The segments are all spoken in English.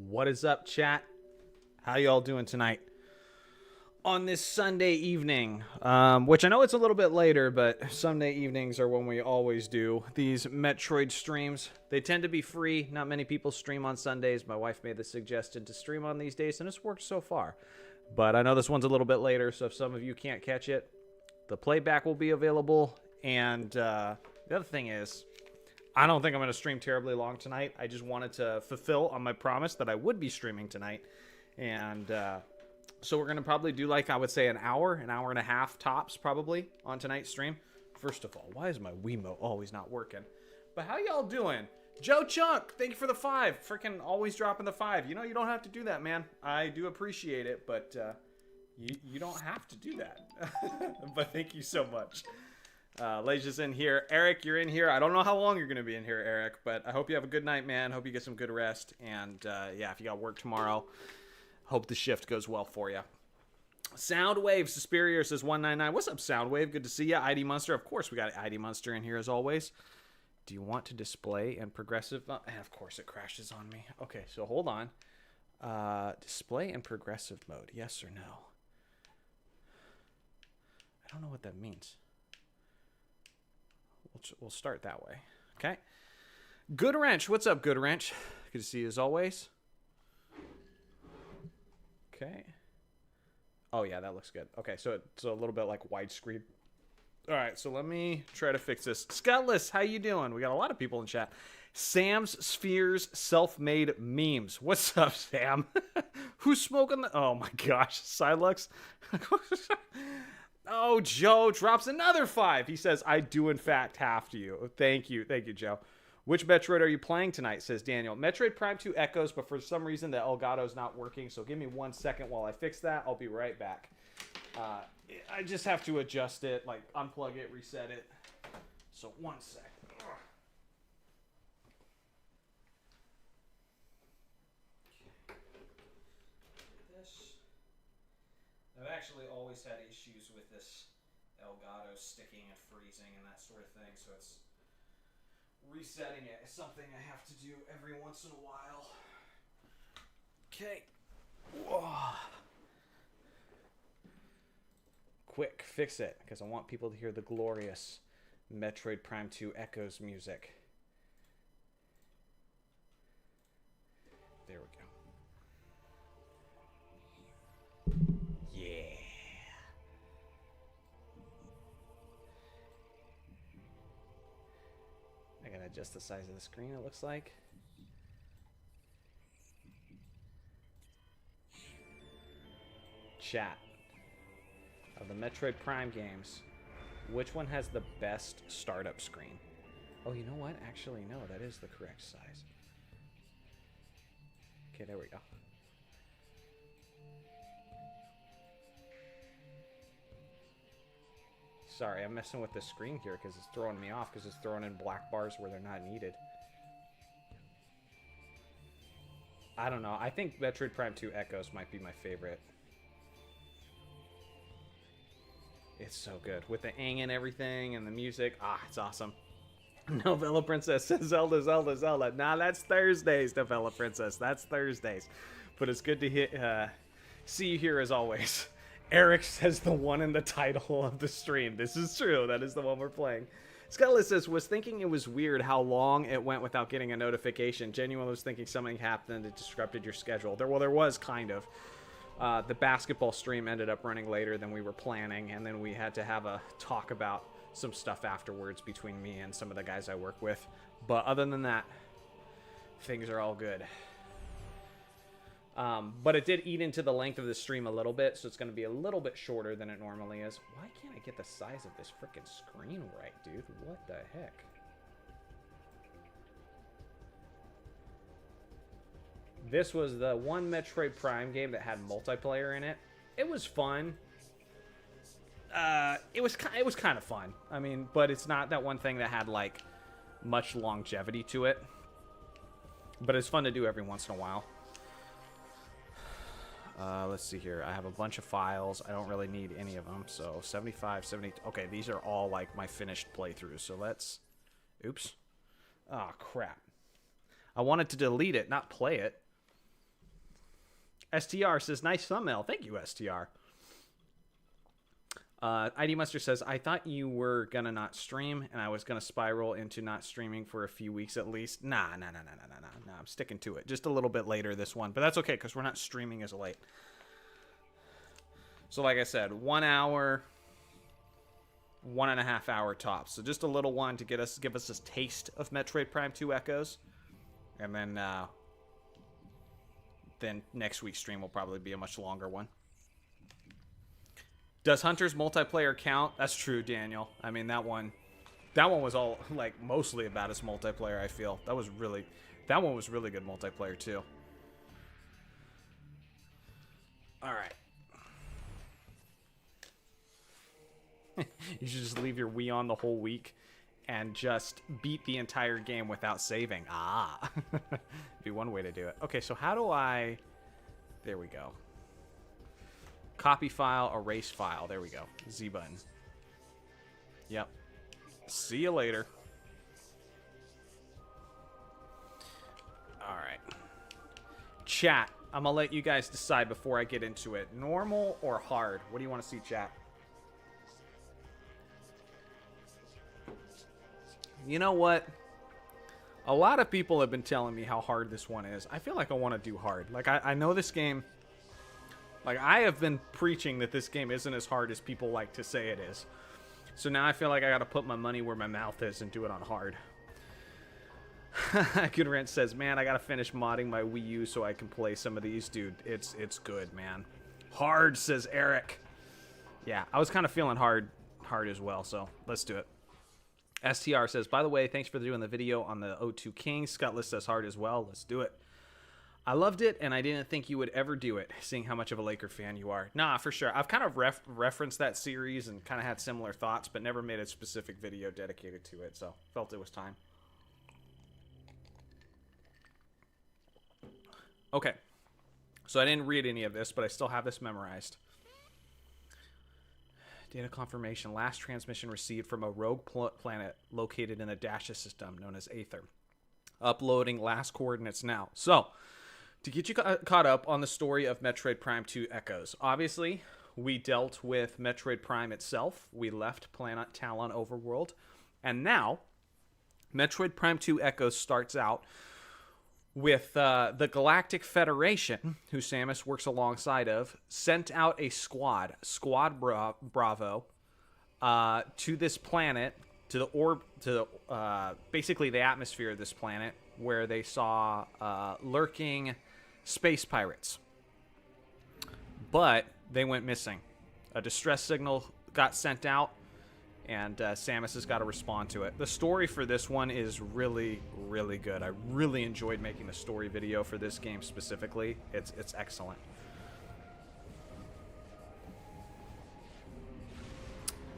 What is up, chat? How y'all doing tonight? On this Sunday evening, which I know it's a little bit later, but Sunday evenings are when we always do these Metroid streams. They tend to be free. Not many people stream on Sundays. My wife made the suggestion to stream on these days, and it's worked so far. But I know this one's a little bit later, so if some of you can't catch it, the playback will be available. And the other thing is, I don't think I'm going to stream terribly long tonight. I just wanted to fulfill on my promise that I would be streaming tonight. And so we're going to probably do, like, I would say an hour and a half tops probably on tonight's stream. First of all, why is my Wiimote always not working? But how y'all doing? Joe Chunk, thank you for the 5. Freaking always dropping the 5. You know, you don't have to do that, man. I do appreciate it, but you don't have to do that. But thank you so much. Leja's in here. Eric, you're in here. I don't know how long you're going to be in here, Eric, but I hope you have a good night, man. Hope you get some good rest. And, yeah, if you got work tomorrow, hope the shift goes well for you. Soundwave Suspirior says 199. What's up, Soundwave? Good to see you. ID Monster. Of course, we got ID Monster in here as always. Do you want to display and progressive? And of course, it crashes on me. Okay, so hold on. Display and progressive mode. Yes or no? I don't know what that means. We'll start that way. Okay. Good Wrench. What's up, Good Wrench? Good to see you as always. Okay. Oh, yeah, that looks good. Okay, so it's a little bit like widescreen. All right, so let me try to fix this. Scutless, how you doing? We got a lot of people in chat. Sam's Spheres Self-Made Memes. What's up, Sam? Who's smoking the... Oh, my gosh. Silux? Oh, Joe drops another 5. He says, I do, in fact, have to you. Thank you. Thank you, Joe. Which Metroid are you playing tonight, says Daniel. Metroid Prime 2 Echoes, but for some reason the Elgato's not working, so give me 1 second while I fix that. I'll be right back. I just have to adjust it, like unplug it, reset it. So 1 sec. I've actually always had issues with this Elgato sticking and freezing and that sort of thing, so it's resetting it is something I have to do every once in a while. Okay. Whoa. Quick, fix it, because I want people to hear the glorious Metroid Prime 2 Echoes music. There we go. Yeah. I gotta adjust the size of the screen, it looks like. Chat. Of the Metroid Prime games, which one has the best startup screen? Oh, you know what? Actually, no, that is the correct size. Okay, there we go. Sorry, I'm messing with the screen here because it's throwing me off because it's throwing in black bars where they're not needed. I don't know. I think Metroid Prime 2 Echoes might be my favorite. It's so good. With the ing and everything and the music. Ah, it's awesome. Novella Princess says Zelda, Zelda, Zelda. Nah, that's Thursdays, Novella Princess. That's Thursdays. But it's good to see you here as always. Eric says the one in the title of the stream. This is true. That is the one we're playing. Scutless says, was thinking it was weird how long it went without getting a notification. Genuinely was thinking something happened that disrupted your schedule. There was kind of. The basketball stream ended up running later than we were planning, and then we had to have a talk about some stuff afterwards between me and some of the guys I work with. But other than that, things are all good. But it did eat into the length of the stream a little bit, so it's going to be a little bit shorter than it normally is. Why can't I get the size of this freaking screen right, dude? What the heck? This was the one Metroid Prime game that had multiplayer in it. It was fun. It was kind of fun. I mean, but it's not that one thing that had like much longevity to it. But it's fun to do every once in a while. Let's see here. I have a bunch of files. I don't really need any of them. So 75, 70. Okay, these are all like my finished playthroughs. So let's... Oops. Oh, crap. I wanted to delete it, not play it. STR says, nice thumbnail. Thank you, STR. ID Mustard says, I thought you were going to not stream, and I was going to spiral into not streaming for a few weeks at least. Nah. I'm sticking to it. Just a little bit later this one. But that's okay, because we're not streaming as late. So like I said, 1 hour, 1.5 hour tops. So just a little one to give us a taste of Metroid Prime 2 Echoes. And then next week's stream will probably be a much longer one. Does Hunter's multiplayer count? That's true, Daniel. I mean, that one was all, like, mostly about its multiplayer, I feel. That one was really good multiplayer, too. All right. You should just leave your Wii on the whole week and just beat the entire game without saving. Be one way to do it. Okay, so how do I... There we go. Copy file, erase file. There we go. Z button. Yep. See you later. All right. Chat. I'm going to let you guys decide before I get into it. Normal or hard? What do you want to see, chat? You know what? A lot of people have been telling me how hard this one is. I feel like I want to do hard. Like, I know this game... Like, I have been preaching that this game isn't as hard as people like to say it is. So now I feel like I gotta put my money where my mouth is and do it on hard. Good Rant says, man, I gotta finish modding my Wii U so I can play some of these. Dude, it's good, man. Hard, says Eric. Yeah, I was kind of feeling hard as well, so let's do it. STR says, by the way, thanks for doing the video on the O2 King. Scutless says hard as well. Let's do it. I loved it, and I didn't think you would ever do it, seeing how much of a Laker fan you are. Nah, for sure. I've kind of referenced that series and kind of had similar thoughts, but never made a specific video dedicated to it, so felt it was time. Okay. So I didn't read any of this, but I still have this memorized. Data confirmation. Last transmission received from a rogue planet located in the Dasha system known as Aether. Uploading last coordinates now. So... to get you caught up on the story of Metroid Prime 2 Echoes, obviously, we dealt with Metroid Prime itself. We left Planet Talon Overworld. And now, Metroid Prime 2 Echoes starts out with the Galactic Federation, who Samus works alongside of, sent out a Squad Bravo, to this planet, basically the atmosphere of this planet, where they saw lurking space pirates. But they went missing. A distress signal got sent out, and Samus has got to respond to it. The story for this one is really, really good. I really enjoyed making the story video for this game specifically. It's excellent.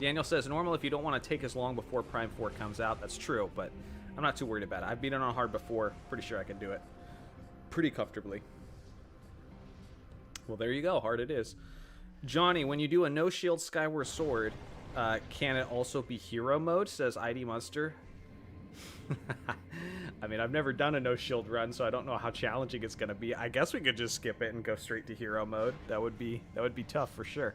Daniel says, normal if you don't want to take as long before Prime 4 comes out. That's true, but I'm not too worried about it. I've beaten it on hard before. Pretty sure I can do it pretty comfortably. Well, there you go. Hard it is. Johnny, when you do a no-shield Skyward Sword, can it also be hero mode, says ID Monster. I mean, I've never done a no-shield run, so I don't know how challenging it's going to be. I guess we could just skip it and go straight to hero mode. That would be tough for sure.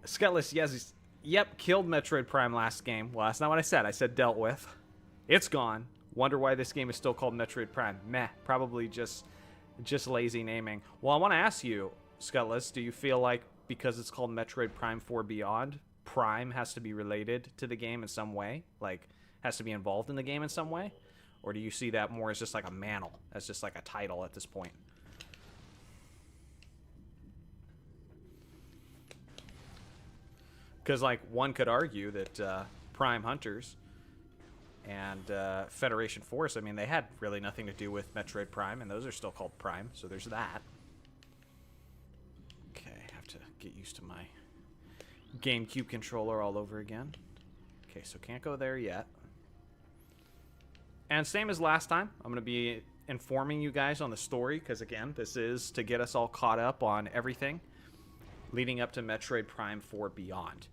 Scutless, yes, yep, killed Metroid Prime last game. Well, that's not what I said. I said dealt with. It's gone. Wonder why this game is still called Metroid Prime. Meh, probably just lazy naming. Well, I want to ask you, Scutless, do you feel like because it's called Metroid Prime 4 Beyond, Prime has to be related to the game in some way? Like, has to be involved in the game in some way? Or do you see that more as just like a mantle, as just like a title at this point? Because, like, one could argue that Prime Hunters and Federation Force, I mean, they had really nothing to do with Metroid Prime, and those are still called Prime, so there's that. Okay, I have to get used to my GameCube controller all over again. Okay, so can't go there yet. And same as last time, I'm going to be informing you guys on the story, because, again, this is to get us all caught up on everything leading up to Metroid Prime 4 Beyond.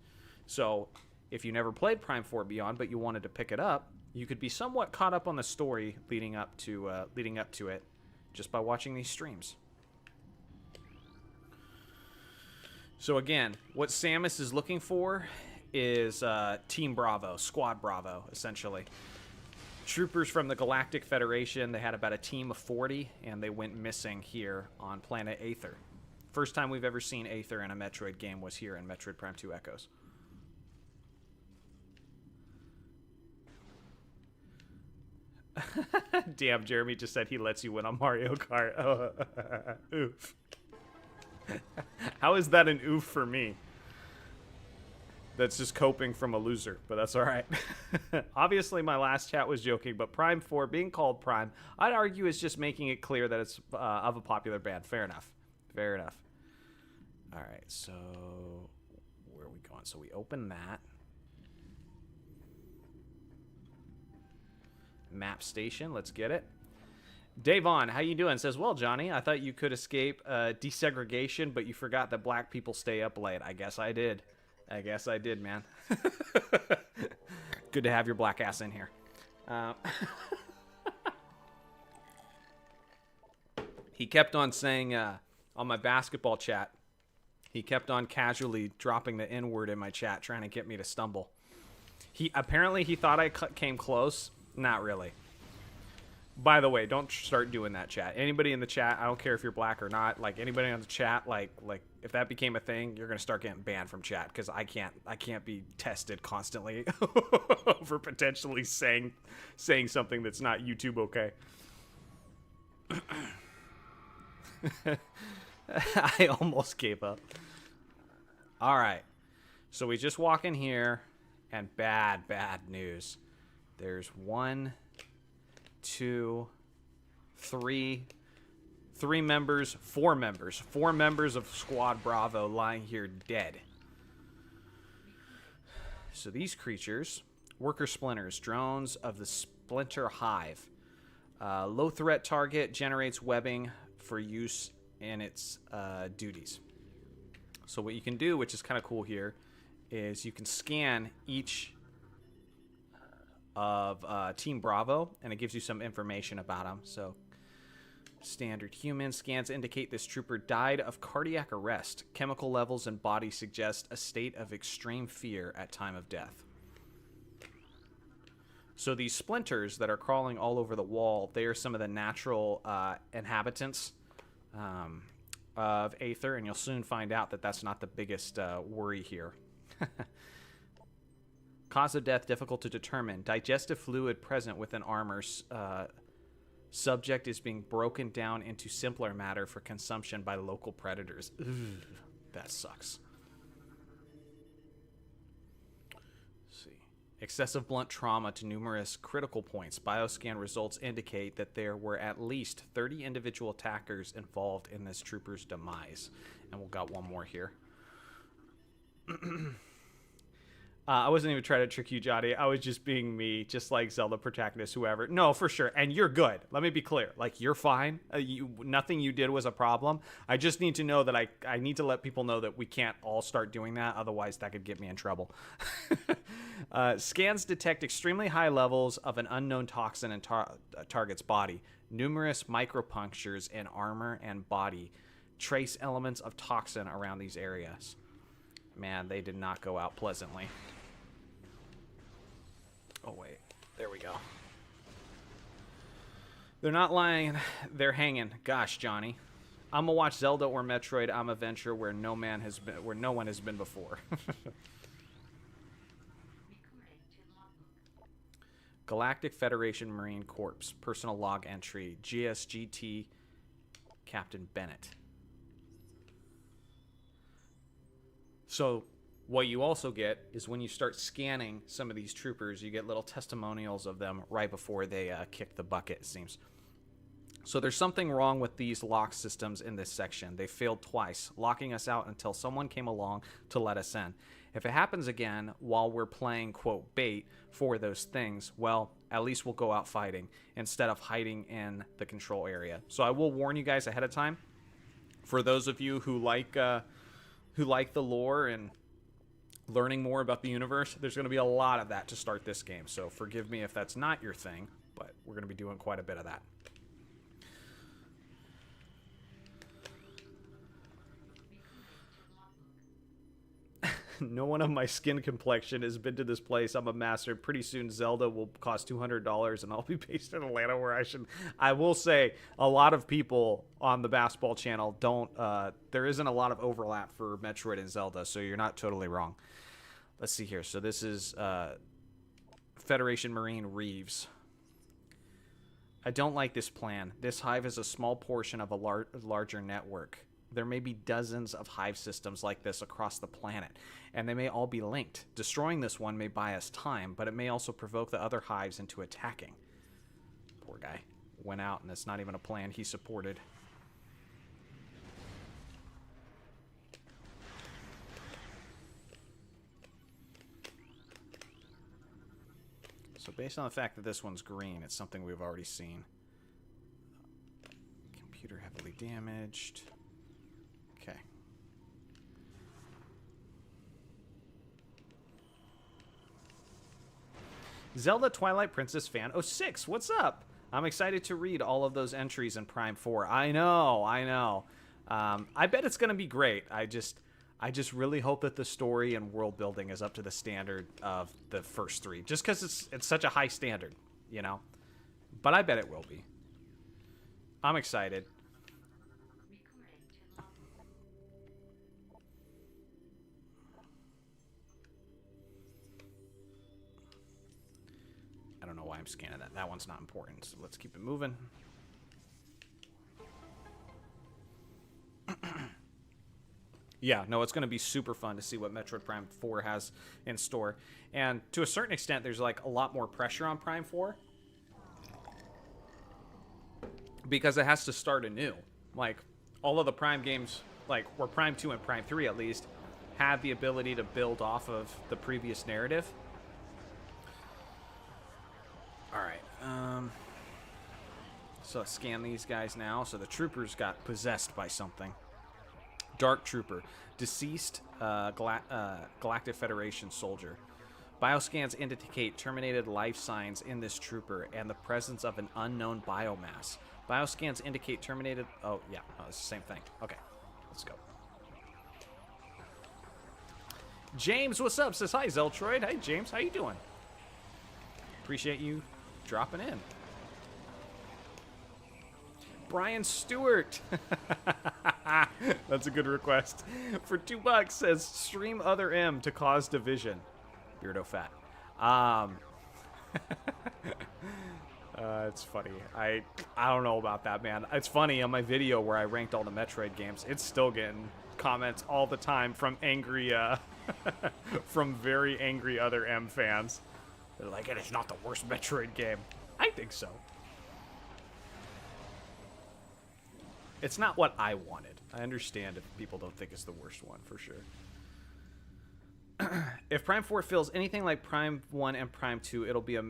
So, if you never played Prime 4 Beyond, but you wanted to pick it up, you could be somewhat caught up on the story leading up to it just by watching these streams. So again, what Samus is looking for is Team Bravo, Squad Bravo, essentially. Troopers from the Galactic Federation. They had about a team of 40, and they went missing here on planet Aether. First time we've ever seen Aether in a Metroid game was here in Metroid Prime 2 Echoes. Damn, Jeremy just said he lets you win on Mario Kart. Oh, oof. How is that an oof for me? That's just coping from a loser, but that's all right. Obviously, my last chat was joking, but Prime 4, being called Prime, I'd argue is just making it clear that it's of a popular band. Fair enough. Fair enough. All right, so where are we going? So we open that. Map station, let's get it. Davon, how you doing? Says, well, Johnny, I thought you could escape desegregation, but you forgot that black people stay up late. I guess I did. I guess I did, man. Good to have your black ass in here. He kept on saying on my basketball chat, he kept on casually dropping the N-word in my chat, trying to get me to stumble. Apparently he thought I came close. Not really. By the way, don't start doing that, chat. Anybody in the chat, I don't care if you're black or not, like anybody on the chat, like if that became a thing, you're gonna start getting banned from chat because I can't be tested constantly for potentially saying something that's not YouTube okay. I almost gave up. All right, so we just walk in here, and bad news. There's 1, 2, 3, 4 members of Squad Bravo lying here dead. So these creatures, worker splinters, drones of the Splinter Hive. Low threat target, generates webbing for use in its duties. So what you can do, which is kind of cool here, is you can scan each of Team Bravo, and it gives you some information about them. So standard human scans indicate this trooper died of cardiac arrest. Chemical levels in body suggest a state of extreme fear at time of death. So these splinters that are crawling all over the wall, they are some of the natural inhabitants of Aether, and you'll soon find out that that's not the biggest worry here. Cause of death difficult to determine. Digestive fluid present within armor. Subject is being broken down into simpler matter for consumption by local predators. Ugh, that sucks. Let's see. Excessive blunt trauma to numerous critical points. Bioscan results indicate that there were at least 30 individual attackers involved in this trooper's demise. And we've got one more here. I wasn't even trying to trick you, Johnny. I was just being me, just like Zelda protagonist, whoever. No, for sure. And you're good. Let me be clear. Like, you're fine. Nothing you did was a problem. I just need to know that I need to let people know that we can't all start doing that. Otherwise, that could get me in trouble. Scans detect extremely high levels of an unknown toxin in target's body. Numerous micropunctures in armor and body trace elements of toxin around these areas. Man, they did not go out pleasantly. Oh, wait. There we go. They're not lying. They're hanging. Gosh, Johnny. I'm gonna watch Zelda or Metroid. I'm a venture where no one has been before. Galactic Federation Marine Corps. Personal log entry. GSGT Captain Bennett. So what you also get is when you start scanning some of these troopers, you get little testimonials of them right before they kick the bucket, it seems. So there's something wrong with these lock systems in this section. They failed twice, locking us out until someone came along to let us in. If it happens again while we're playing, quote, bait for those things, well, at least we'll go out fighting instead of hiding in the control area. So I will warn you guys ahead of time. For those of you who like the lore and learning more about the universe, there's going to be a lot of that to start this game. So forgive me if that's not your thing, but we're going to be doing quite a bit of that. No one of my skin complexion has been to this place. I'm a master. Pretty soon Zelda will cost $200 and I'll be based in Atlanta where I should. I will say a lot of people on the basketball channel don't, there isn't a lot of overlap for Metroid and Zelda, so you're not totally wrong. Let's see here. So this is Federation Marine Reeves. I don't like this plan. This hive is a small portion of a larger network. There may be dozens of hive systems like this across the planet, and they may all be linked. Destroying this one may buy us time, but it may also provoke the other hives into attacking. Poor guy. Went out, and it's not even a plan he supported. So based on the fact that this one's green, it's something we've already seen. Computer heavily damaged. Okay. Zelda Twilight Princess fan 06, what's up? I'm excited to read all of those entries in Prime 4. I know. I bet it's going to be great. I just really hope that the story and world building is up to the standard of the first three. Just because it's such a high standard, you know? But I bet it will be. I'm excited. I don't know why I'm scanning that. That one's not important, so let's keep it moving. Yeah, no, it's going to be super fun to see what Metroid Prime 4 has in store. And to a certain extent, there's like a lot more pressure on Prime 4. Because it has to start anew. Like, all of the Prime games, like, or Prime 2 and Prime 3 at least, had the ability to build off of the previous narrative. Alright, so let's scan these guys now. So the troopers got possessed by something. Dark Trooper. Deceased Galactic Federation soldier. Bioscans indicate terminated life signs in this trooper and the presence of an unknown biomass. Bioscans indicate terminated... Oh, yeah. Oh, it's the same thing. Okay. Let's go. James, what's up? Says, hi, Zeltroid. Hey, James. How you doing? Appreciate you dropping in. Brian Stewart. That's a good request. For $2 says stream other M to cause division. Beardo fat. It's funny. I don't know about that, man. It's funny on my video where I ranked all the Metroid games. It's still getting comments all the time from angry, from very angry other M fans. They're like, it is not the worst Metroid game. I think so. It's not what I wanted. I understand if people don't think it's the worst one, for sure. If Prime 4 feels anything like Prime 1 and Prime 2, it'll be a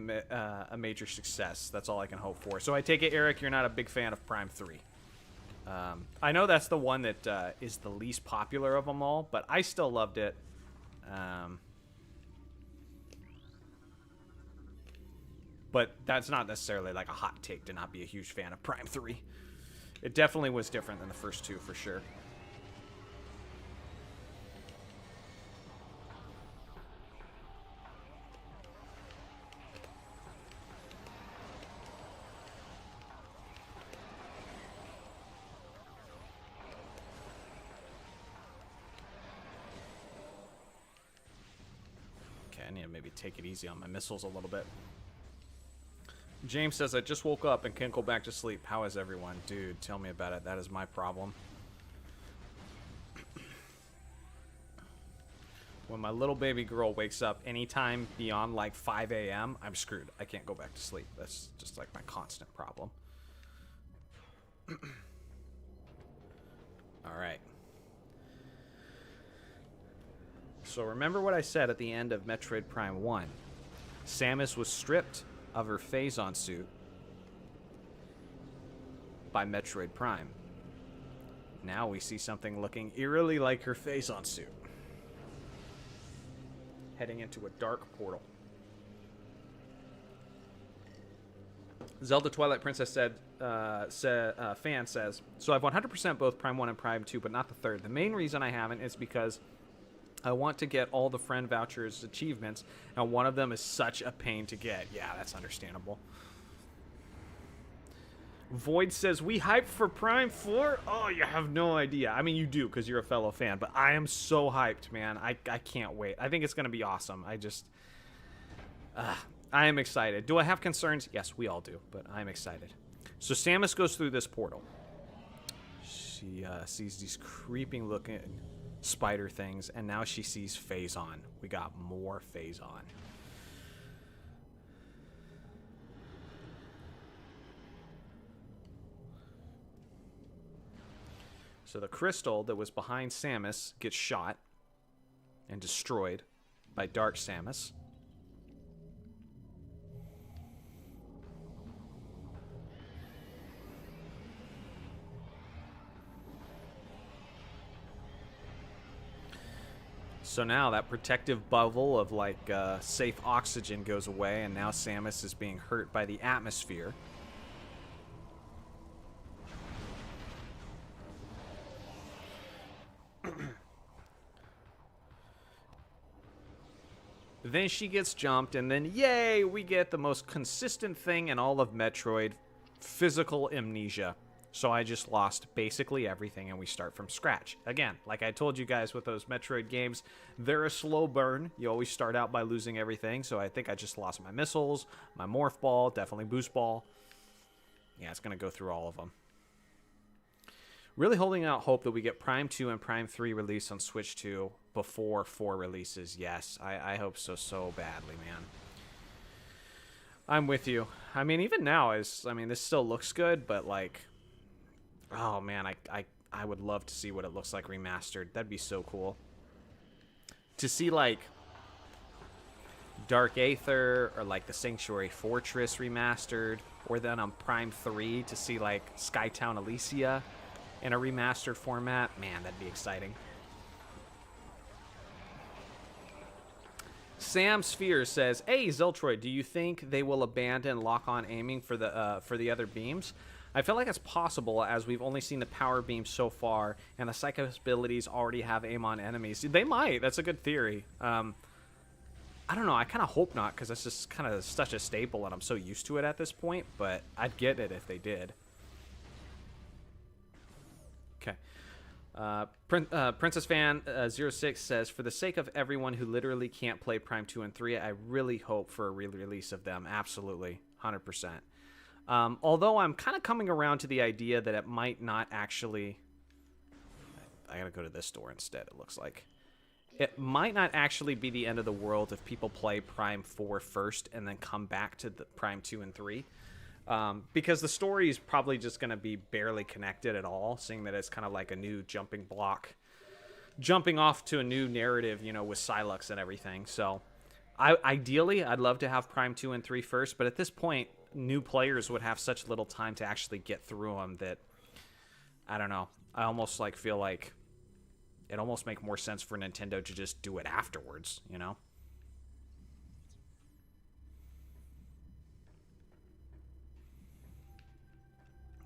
major success. That's all I can hope for. So I take it, Eric, you're not a big fan of Prime 3. I know that's the one that is the least popular of them all, but I still loved it. But that's not necessarily like a hot take to not be a huge fan of Prime 3. It definitely was different than the first two, for sure. Okay, I need to maybe take it easy on my missiles a little bit. James says, I just woke up and can't go back to sleep. How is everyone? Dude, tell me about it. That is my problem. When my little baby girl wakes up anytime beyond like 5 a.m., I'm screwed. I can't go back to sleep. That's just like my constant problem. All right. So remember what I said at the end of Metroid Prime 1. Samus was stripped of her Phazon suit by Metroid Prime. Now we see something looking eerily like her Phazon suit. Heading into a dark portal. Zelda Twilight Princess fan says, so I've 100% both Prime 1 and Prime 2, but not the third. The main reason I haven't is because I want to get all the friend vouchers achievements, and one of them is such a pain to get. Yeah, that's understandable. Void says, we hyped for Prime 4? Oh, you have no idea. I mean, you do because you're a fellow fan, but I am so hyped, man. I can't wait. I think it's going to be awesome. I am excited. Do I have concerns? Yes, we all do, but I'm excited. So Samus goes through this portal. She sees these creeping looking spider things, and now she sees Phazon. We got more Phazon. So the crystal that was behind Samus gets shot and destroyed by Dark Samus. So now that protective bubble of like safe oxygen goes away, and now Samus is being hurt by the atmosphere. Then she gets jumped, and then yay, we get the most consistent thing in all of Metroid, physical amnesia. So I just lost basically everything, and we start from scratch. Again, like I told you guys with those Metroid games, they're a slow burn. You always start out by losing everything, so I think I just lost my missiles, my morph ball, definitely boost ball. Yeah, it's going to go through all of them. Really holding out hope that we get Prime 2 and Prime 3 released on Switch 2 before 4 releases. Yes, I hope so badly, man. I'm with you. I mean, even now, this still looks good, but like, oh man, I would love to see what it looks like remastered. That'd be so cool. To see like Dark Aether or like the Sanctuary Fortress remastered, or then on Prime 3 to see like Skytown Elysia in a remastered format. Man, that'd be exciting. Sam Sphere says, hey, Zeltroid, do you think they will abandon lock-on aiming for the other beams? I feel like it's possible, as we've only seen the power beam so far, and the Psycho's abilities already have aim on enemies. They might. That's a good theory. I don't know. I kind of hope not, because that's just kind of such a staple, and I'm so used to it at this point, but I'd get it if they did. Okay. Princess Fan 06 says, for the sake of everyone who literally can't play Prime 2 and 3, I really hope for a re-release of them. Absolutely. 100%. Although I'm kind of coming around to the idea that it might not actually... I gotta go to this door instead, it looks like. It might not actually be the end of the world if people play Prime 4 first and then come back to the Prime 2 and 3. Because the story is probably just going to be barely connected at all, seeing that it's kind of like a new jumping block, jumping off to a new narrative, you know, with Sylux and everything. So, ideally, I'd love to have Prime 2 and 3 first, but at this point, new players would have such little time to actually get through them that, I don't know, I almost like feel like it almost make more sense for Nintendo to just do it afterwards, you know?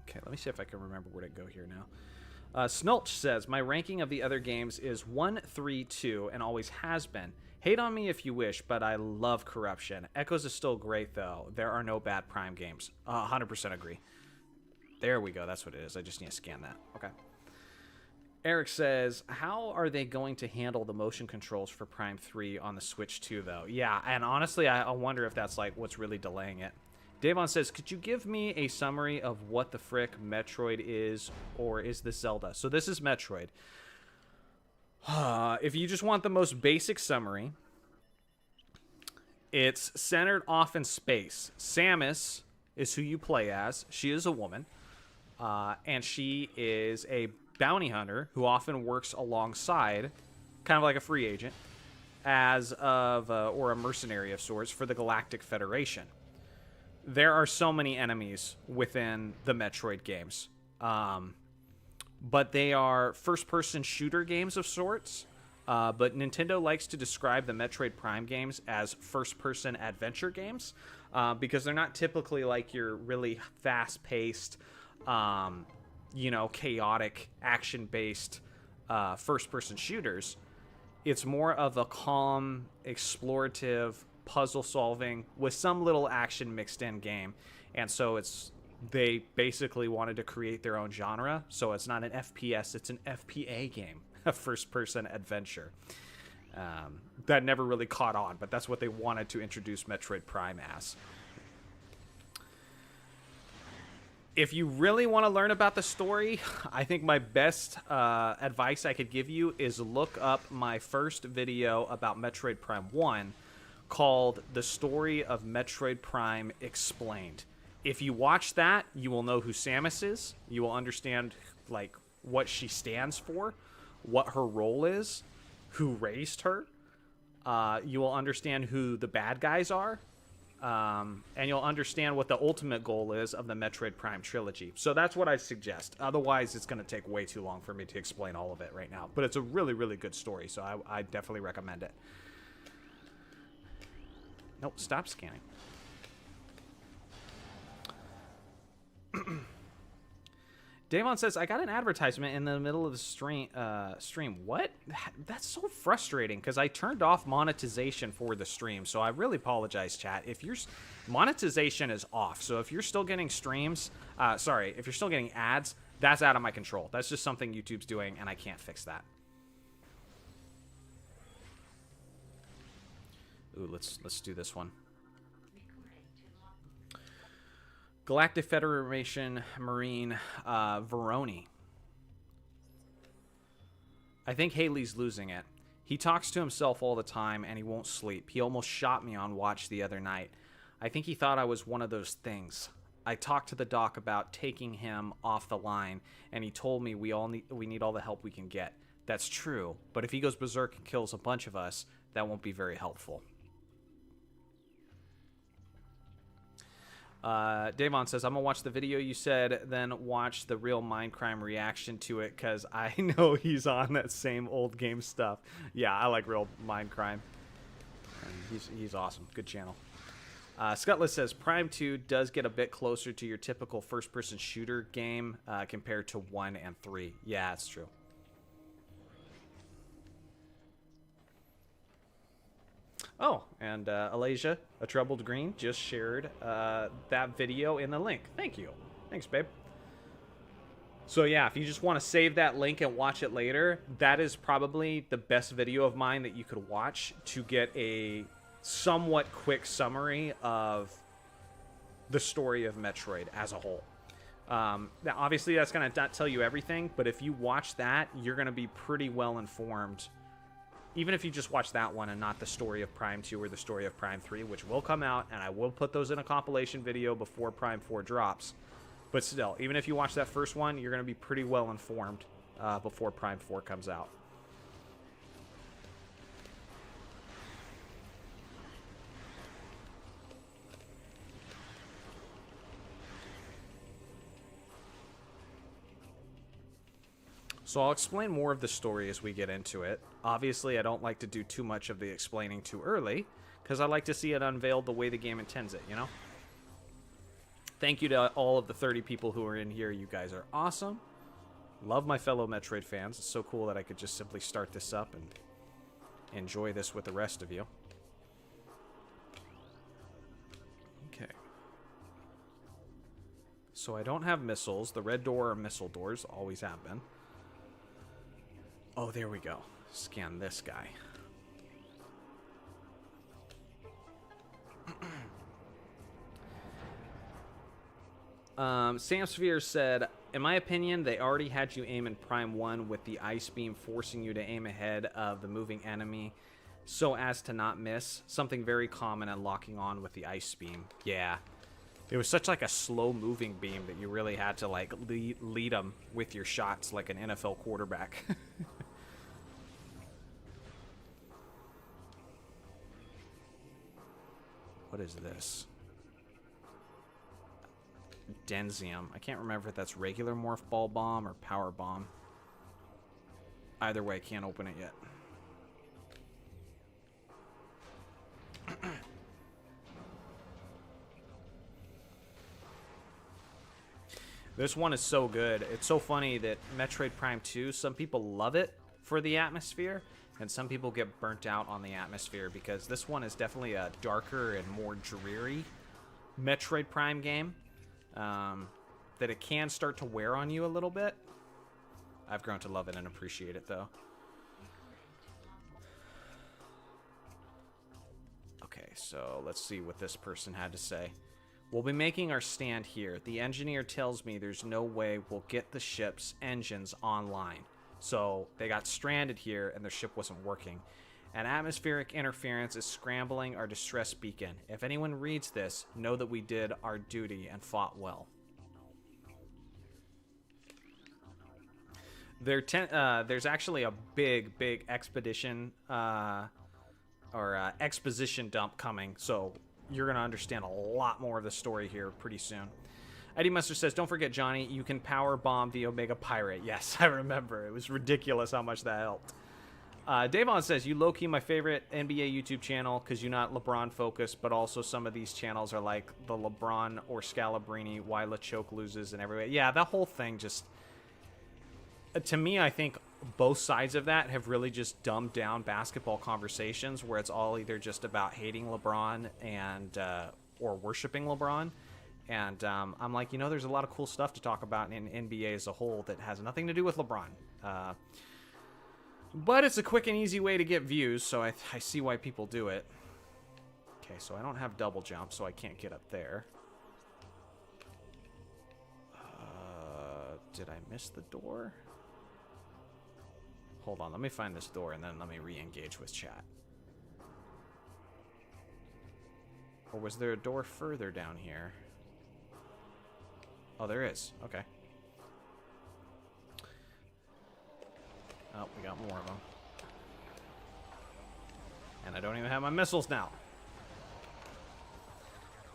Okay, let me see if I can remember where to go here now. Snulch says, my ranking of the other games is 1, 3, 2, and always has been. Hate on me if you wish, but I love Corruption. Echoes is still great, though. There are no bad Prime games. 100% agree. There we go. That's what it is. I just need to scan that. Okay. Eric says, how are they going to handle the motion controls for Prime 3 on the Switch 2, though? Yeah, and honestly, I wonder if that's like what's really delaying it. Davon says, could you give me a summary of what the frick Metroid is, or is this Zelda? So this is Metroid. If you just want the most basic summary, it's centered off in space. Samus is who you play as. She is a woman, and she is a bounty hunter who often works alongside, kind of like a free agent, as of or a mercenary of sorts for the Galactic Federation. There are so many enemies within the Metroid games. But they are first-person shooter games of sorts. But Nintendo likes to describe the Metroid Prime games as first-person adventure games. Because they're not typically like your really fast-paced, chaotic, action-based first-person shooters. It's more of a calm, explorative, puzzle solving with some little action mixed in game. And so they basically wanted to create their own genre. So it's not an FPS, it's an FPA game, a first person adventure. That never really caught on, but that's what they wanted to introduce Metroid Prime as. If you really want to learn about the story, I think my best advice I could give you is look up my first video about Metroid Prime 1 called The Story of Metroid Prime Explained. If you watch that, you will know who Samus is. You will understand like what she stands for, what her role is, who raised her. You will understand who the bad guys are. And you'll understand what the ultimate goal is of the Metroid Prime trilogy. So that's what I suggest. Otherwise, it's going to take way too long for me to explain all of it right now. But it's a really, really good story, so I definitely recommend it. Nope, stop scanning. Davon says, I got an advertisement in the middle of the stream. What? That's so frustrating because I turned off monetization for the stream. So I really apologize, chat. If monetization is off. So if you're still getting streams, if you're still getting ads, that's out of my control. That's just something YouTube's doing and I can't fix that. Ooh, let's do this one. Galactic Federation Marine Veroni. I think Haley's losing it. He talks to himself all the time and he won't sleep. He almost shot me on watch the other night. I think he thought I was one of those things. I talked to the doc about taking him off the line and he told me we need all the help we can get. That's true, but if he goes berserk and kills a bunch of us, that won't be very helpful. Davon says, I'm going to watch the video you said, then watch the real Mindcrime reaction to it, because I know he's on that same old game stuff. Yeah, I like real Mindcrime. And he's awesome. Good channel. Scutless says, Prime 2 does get a bit closer to your typical first-person shooter game compared to 1 and 3. Yeah, it's true. Oh, and Alasia, a Troubled Green, just shared that video in the link. Thank you. Thanks, babe. So yeah, if you just want to save that link and watch it later, that is probably the best video of mine that you could watch to get a somewhat quick summary of the story of Metroid as a whole. Now, obviously, that's going to not tell you everything, but if you watch that, you're going to be pretty well informed. Even if you just watch that one and not the story of Prime 2 or the story of Prime 3, which will come out, and I will put those in a compilation video before Prime 4 drops. But still, even if you watch that first one, you're going to be pretty well informed before Prime 4 comes out. So I'll explain more of the story as we get into it. Obviously, I don't like to do too much of the explaining too early, because I like to see it unveiled the way the game intends it, you know? Thank you to all of the 30 people who are in here. You guys are awesome. Love my fellow Metroid fans. It's so cool that I could just simply start this up and enjoy this with the rest of you. Okay. So I don't have missiles. The red door are missile doors. Always have been. Oh, there we go. Scan this guy. Samsphere said, in my opinion, they already had you aim in Prime 1 with the ice beam forcing you to aim ahead of the moving enemy so as to not miss. Something very common and locking on with the ice beam. Yeah. It was such like a slow moving beam that you really had to like lead them with your shots like an NFL quarterback. What is this? Denzium. I can't remember if that's regular Morph Ball Bomb or Power Bomb. Either way, I can't open it yet. This one is so good. It's so funny that Metroid Prime 2, some people love it for the atmosphere, And some people get burnt out on the atmosphere because this one is definitely a darker and more dreary Metroid Prime game. That it can start to wear on you a little bit. I've grown to love it and appreciate it, though. Okay, so let's see what this person had to say. We'll be making our stand here. The engineer tells me there's no way we'll get the ship's engines online. So they got stranded here and their ship wasn't working. And atmospheric interference is scrambling our distress beacon. If anyone reads this, know that we did our duty and fought well. There's actually a big expedition exposition dump coming, so you're going to understand a lot more of the story here pretty soon. Eddie Mustard says, don't forget, Johnny, you can power bomb the Omega Pirate. Yes, I remember. It was ridiculous how much that helped. Davon says, you low-key my favorite NBA YouTube channel because you're not LeBron-focused, but also some of these channels are like the LeBron or Scalabrini, why LeChoke loses and everywhere. Yeah, that whole thing just... To me, I think both sides of that have really just dumbed down basketball conversations where it's all either just about hating LeBron and or worshiping LeBron. And I'm like, you know, there's a lot of cool stuff to talk about in NBA as a whole that has nothing to do with LeBron. But it's a quick and easy way to get views, so I see why people do it. Okay, so I don't have double jump, so I can't get up there. Did I miss the door? Hold on, let me find this door and then let me re-engage with chat. Or was there a door further down here? Oh, there is. Okay. Oh, we got more of them. And I don't even have my missiles now.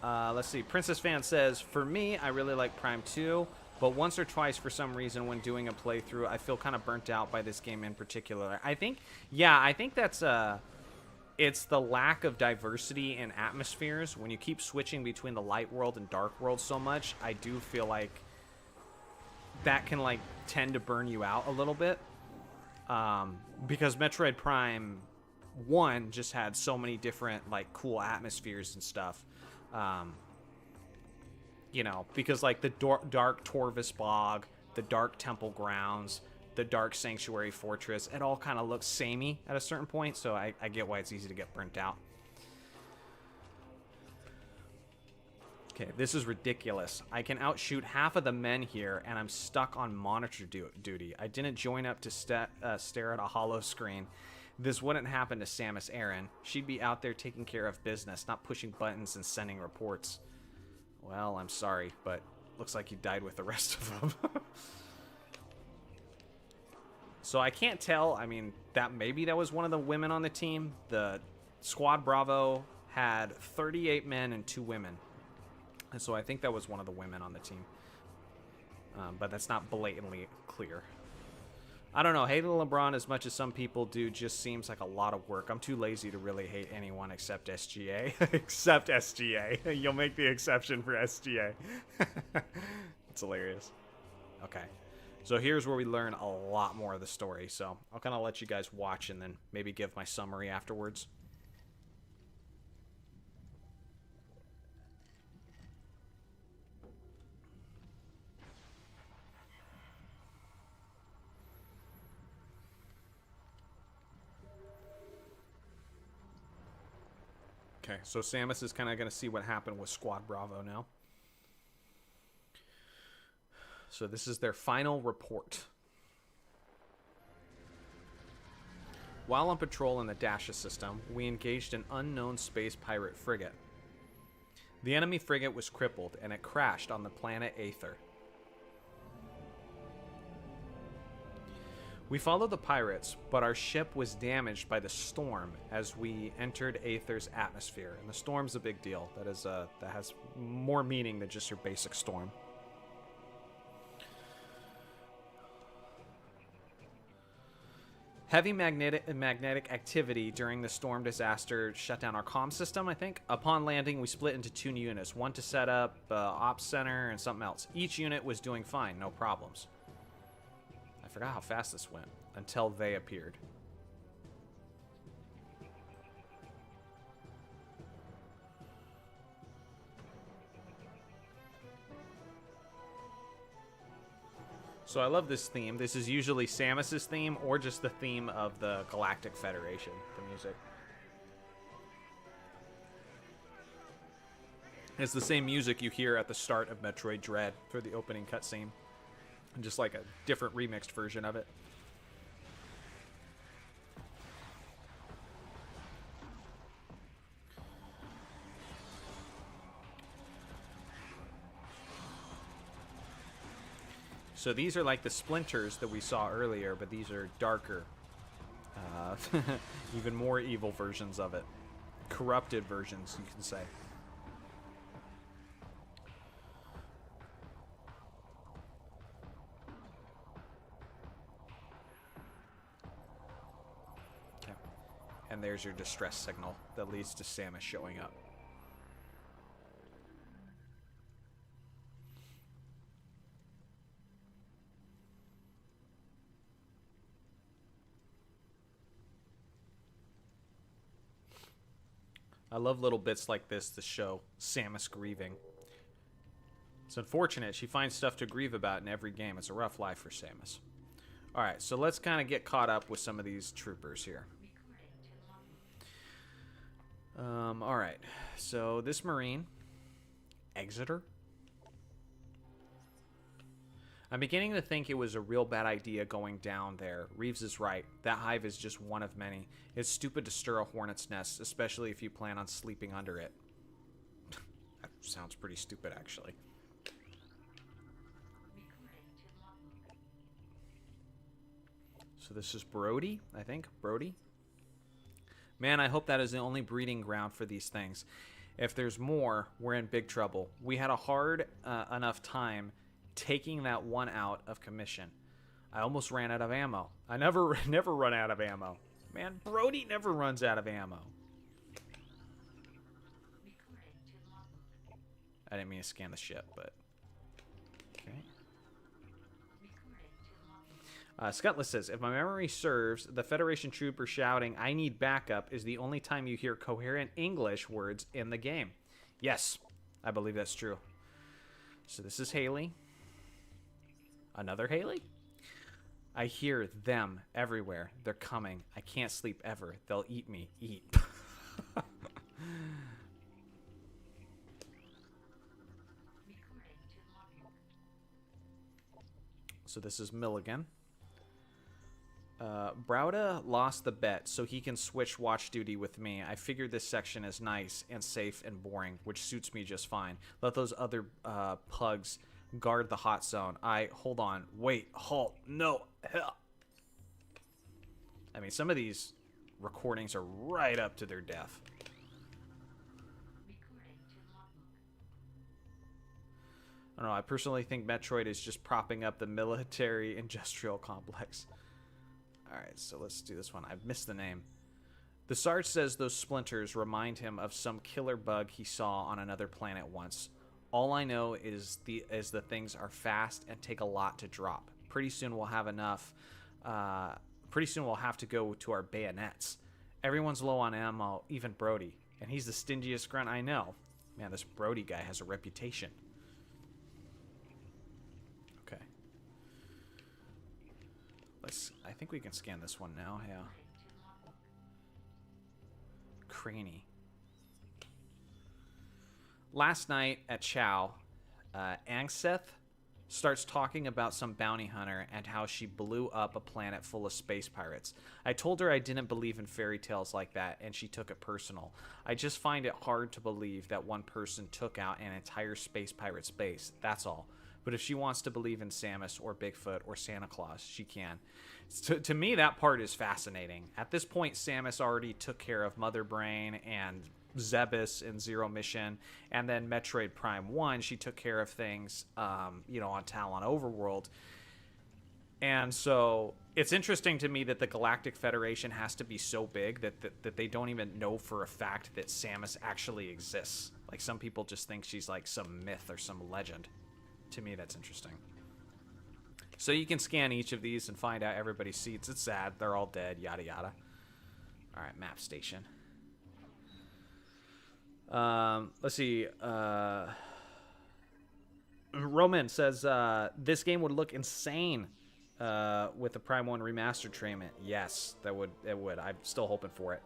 Let's see. Princess Fan says, for me, I really like Prime 2. But once or twice, for some reason, when doing a playthrough, I feel kind of burnt out by this game in particular. I think that's it's the lack of diversity in atmospheres. When you keep switching between the light world and dark world so much, I do feel like that can like tend to burn you out a little bit. Because Metroid Prime 1 just had so many different like cool atmospheres and stuff. You know, because like the dark Torvus Bog, the dark Temple Grounds, the dark Sanctuary Fortress, it all kind of looks samey at a certain point, so I get why it's easy to get burnt out. Okay, this is ridiculous. I can outshoot half of the men here, and I'm stuck on monitor duty. I didn't join up to stare at a hollow screen. This wouldn't happen to Samus Aran. She'd be out there taking care of business, not pushing buttons and sending reports. Well, I'm sorry, but looks like you died with the rest of them. So I can't tell. I mean, maybe that was one of the women on the team. The Squad Bravo had 38 men and 2 women. And so I think that was one of the women on the team. But that's not blatantly clear. I don't know. Hating LeBron as much as some people do just seems like a lot of work. I'm too lazy to really hate anyone except SGA. Except SGA. You'll make the exception for SGA. It's hilarious. Okay. So here's where we learn a lot more of the story. So I'll kind of let you guys watch and then maybe give my summary afterwards. Okay, so Samus is kind of going to see what happened with Squad Bravo now. So this is their final report. While on patrol in the Dasha system, we engaged an unknown space pirate frigate. The enemy frigate was crippled, and it crashed on the planet Aether. We followed the pirates, but our ship was damaged by the storm as we entered Aether's atmosphere. And the storm's a big deal. That has more meaning than just your basic storm. Heavy magnetic activity during the storm disaster shut down our comm system, I think. Upon landing, we split into 2 units. One to set up ops center and something else. Each unit was doing fine, no problems. I forgot how fast this went until they appeared. So I love this theme. This is usually Samus's theme or just the theme of the Galactic Federation, the music. It's the same music you hear at the start of Metroid Dread for the opening cutscene. Just like a different remixed version of it. So these are like the splinters that we saw earlier, but these are darker. Even more evil versions of it. Corrupted versions, you can say. Okay. And there's your distress signal that leads to Samus showing up. I love little bits like this to show Samus grieving. It's unfortunate. She finds stuff to grieve about in every game. It's a rough life for Samus. Alright, so let's kind of get caught up with some of these troopers here. Alright, so this Marine, Exeter. I'm beginning to think it was a real bad idea going down there. Reeves is right. That hive is just one of many. It's stupid to stir a hornet's nest, especially if you plan on sleeping under it. That sounds pretty stupid, actually. So this is Brody, I think. Brody. Man, I hope that is the only breeding ground for these things. If there's more, we're in big trouble. We had a hard enough time taking that one out of commission. I almost ran out of ammo. I never run out of ammo. Man, Brody never runs out of ammo. I didn't mean to scan the ship, but... Okay. Scutless says, if my memory serves, the Federation trooper shouting, I need backup, is the only time you hear coherent English words in the game. Yes, I believe that's true. So this is Haley. Another Haley? I hear them everywhere. They're coming. I can't sleep ever. They'll eat me. Eat. So this is Milligan. Browda lost the bet, so he can switch watch duty with me. I figured this section is nice and safe and boring, which suits me just fine. Let those other pugs guard the hot zone. Hold on. Wait. Halt. No. Hell. I mean, some of these recordings are right up to their death. I don't know. I personally think Metroid is just propping up the military-industrial complex. Alright, so let's do this one. I've missed the name. The Sarge says those splinters remind him of some killer bug he saw on another planet once. All I know is the things are fast and take a lot to drop. Pretty soon we'll have enough. Pretty soon we'll have to go to our bayonets. Everyone's low on ammo, even Brody. And he's the stingiest grunt I know. Man, this Brody guy has a reputation. Okay. I think we can scan this one now, yeah. Craney. Last night at Chow, Angseth starts talking about some bounty hunter and how she blew up a planet full of space pirates. I told her I didn't believe in fairy tales like that, and she took it personal. I just find it hard to believe that one person took out an entire space pirate base, that's all. But if she wants to believe in Samus or Bigfoot or Santa Claus, she can. To me, that part is fascinating. At this point, Samus already took care of Mother Brain and Zebus in Zero Mission, and then Metroid Prime 1, she took care of things, on Talon Overworld. And so it's interesting to me that the Galactic Federation has to be so big that they don't even know for a fact that Samus actually exists. Like, some people just think she's like some myth or some legend. To me, that's interesting. So you can scan each of these and find out everybody's seats. It's sad. They're all dead, yada yada. All right, map station. Let's see. Roman says this game would look insane with the Prime 1 remastered treatment. Yes, it would. I'm still hoping for it.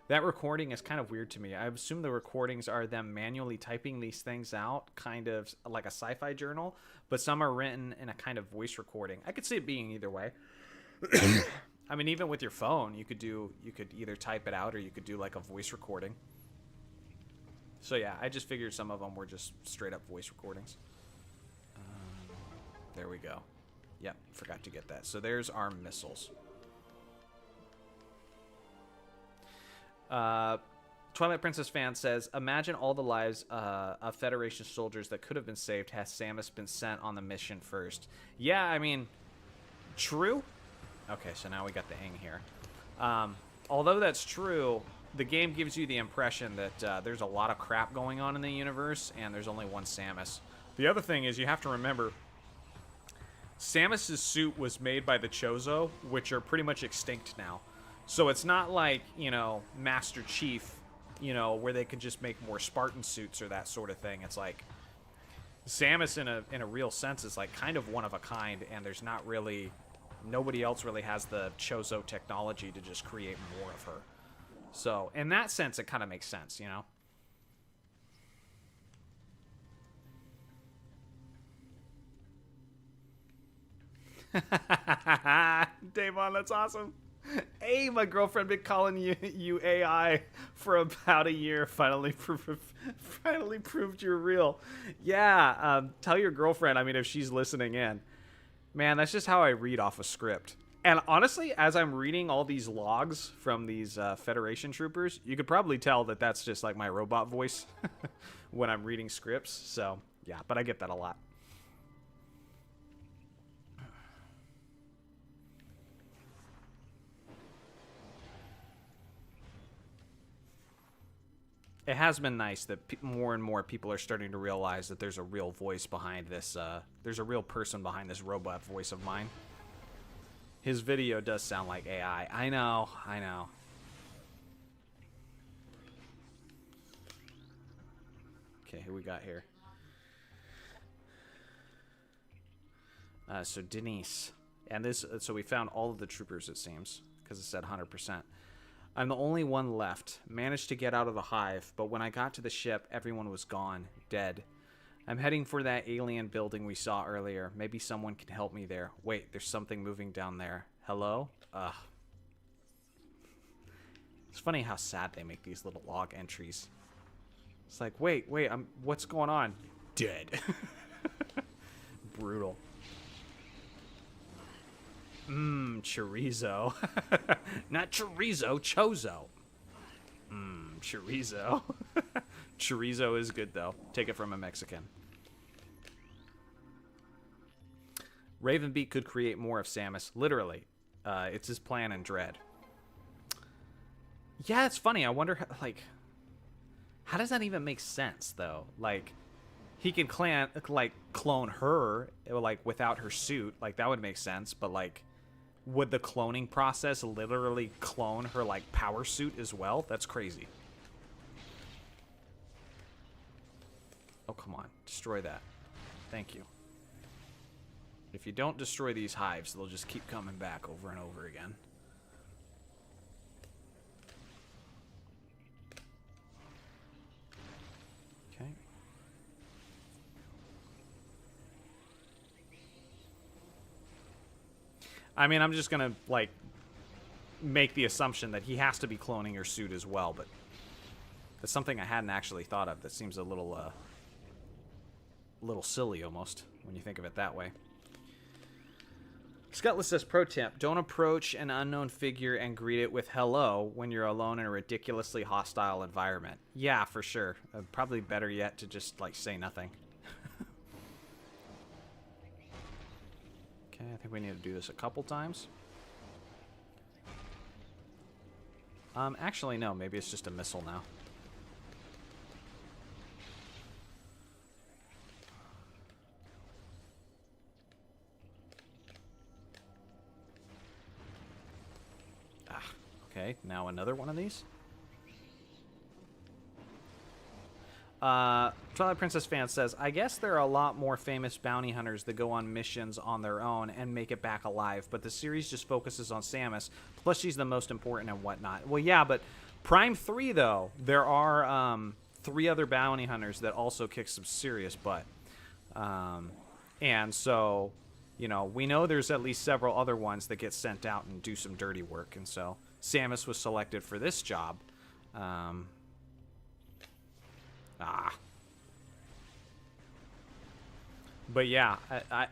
That recording is kind of weird to me. I assume the recordings are them manually typing these things out, kind of like a sci-fi journal, but some are written in a kind of voice recording. I could see it being either way. I mean, even with your phone, you could either type it out or you could do like a voice recording. So yeah, I just figured some of them were just straight up voice recordings. There we go. Yep, forgot to get that. So there's our missiles. Twilight Princess fan says, imagine all the lives of Federation soldiers that could have been saved had Samus been sent on the mission first. Yeah, I mean, true. Okay, so now we got the ing here. Although that's true, the game gives you the impression that there's a lot of crap going on in the universe, and there's only one Samus. The other thing is you have to remember, Samus's suit was made by the Chozo, which are pretty much extinct now. So it's not like, you know, Master Chief, you know, where they can just make more Spartan suits or that sort of thing. It's like Samus in a real sense is like kind of one of a kind, and there's not really, nobody else really has the Chozo technology to just create more of her. So in that sense, it kind of makes sense, you know? Davon, that's awesome. Hey, my girlfriend been calling you AI for about a year. Finally proved you're real. Yeah, tell your girlfriend, I mean, if she's listening in. Man, that's just how I read off a script. And honestly, as I'm reading all these logs from these Federation troopers, you could probably tell that that's just like my robot voice when I'm reading scripts. So, yeah, but I get that a lot. It has been nice that more and more people are starting to realize that there's a real voice behind this. There's a real person behind this robot voice of mine. His video does sound like AI. I know. Okay, who we got here? So Denise. And this, so we found all of the troopers, it seems, because it said 100%. I'm the only one left. Managed to get out of the hive, but when I got to the ship, everyone was gone, dead. I'm heading for that alien building we saw earlier. Maybe someone can help me there. Wait, there's something moving down there. Hello? Ugh. It's funny how sad they make these little log entries. It's like, wait, what's going on? Dead. Brutal. Chorizo. Not chorizo, chozo. Chorizo. Chorizo is good, though. Take it from a Mexican. Ravenbeak could create more of Samus. Literally. It's his plan in Dread. Yeah, it's funny. I wonder, like, how does that even make sense, though? Like, he can clone her, like, without her suit. Like, that would make sense, but, like, would the cloning process literally clone her, like, power suit as well? That's crazy. Oh, come on. Destroy that. Thank you. If you don't destroy these hives, they'll just keep coming back over and over again. Okay. I mean, I'm just gonna, like, make the assumption that he has to be cloning her suit as well, but that's something I hadn't actually thought of. That seems a little silly almost when you think of it that way. Scutless says, pro tip, don't approach an unknown figure and greet it with hello when you're alone in a ridiculously hostile environment. Yeah, for sure. Probably better yet to just, like, say nothing. Okay, I think we need to do this a couple times. Actually, no. Maybe it's just a missile now. Okay, now another one of these. Twilight Princess fan says, I guess there are a lot more famous bounty hunters that go on missions on their own and make it back alive, but the series just focuses on Samus, plus she's the most important and whatnot. Well, yeah, but Prime 3, though, there are 3 other bounty hunters that also kick some serious butt. And so, you know, we know there's at least several other ones that get sent out and do some dirty work, and so Samus was selected for this job. But yeah,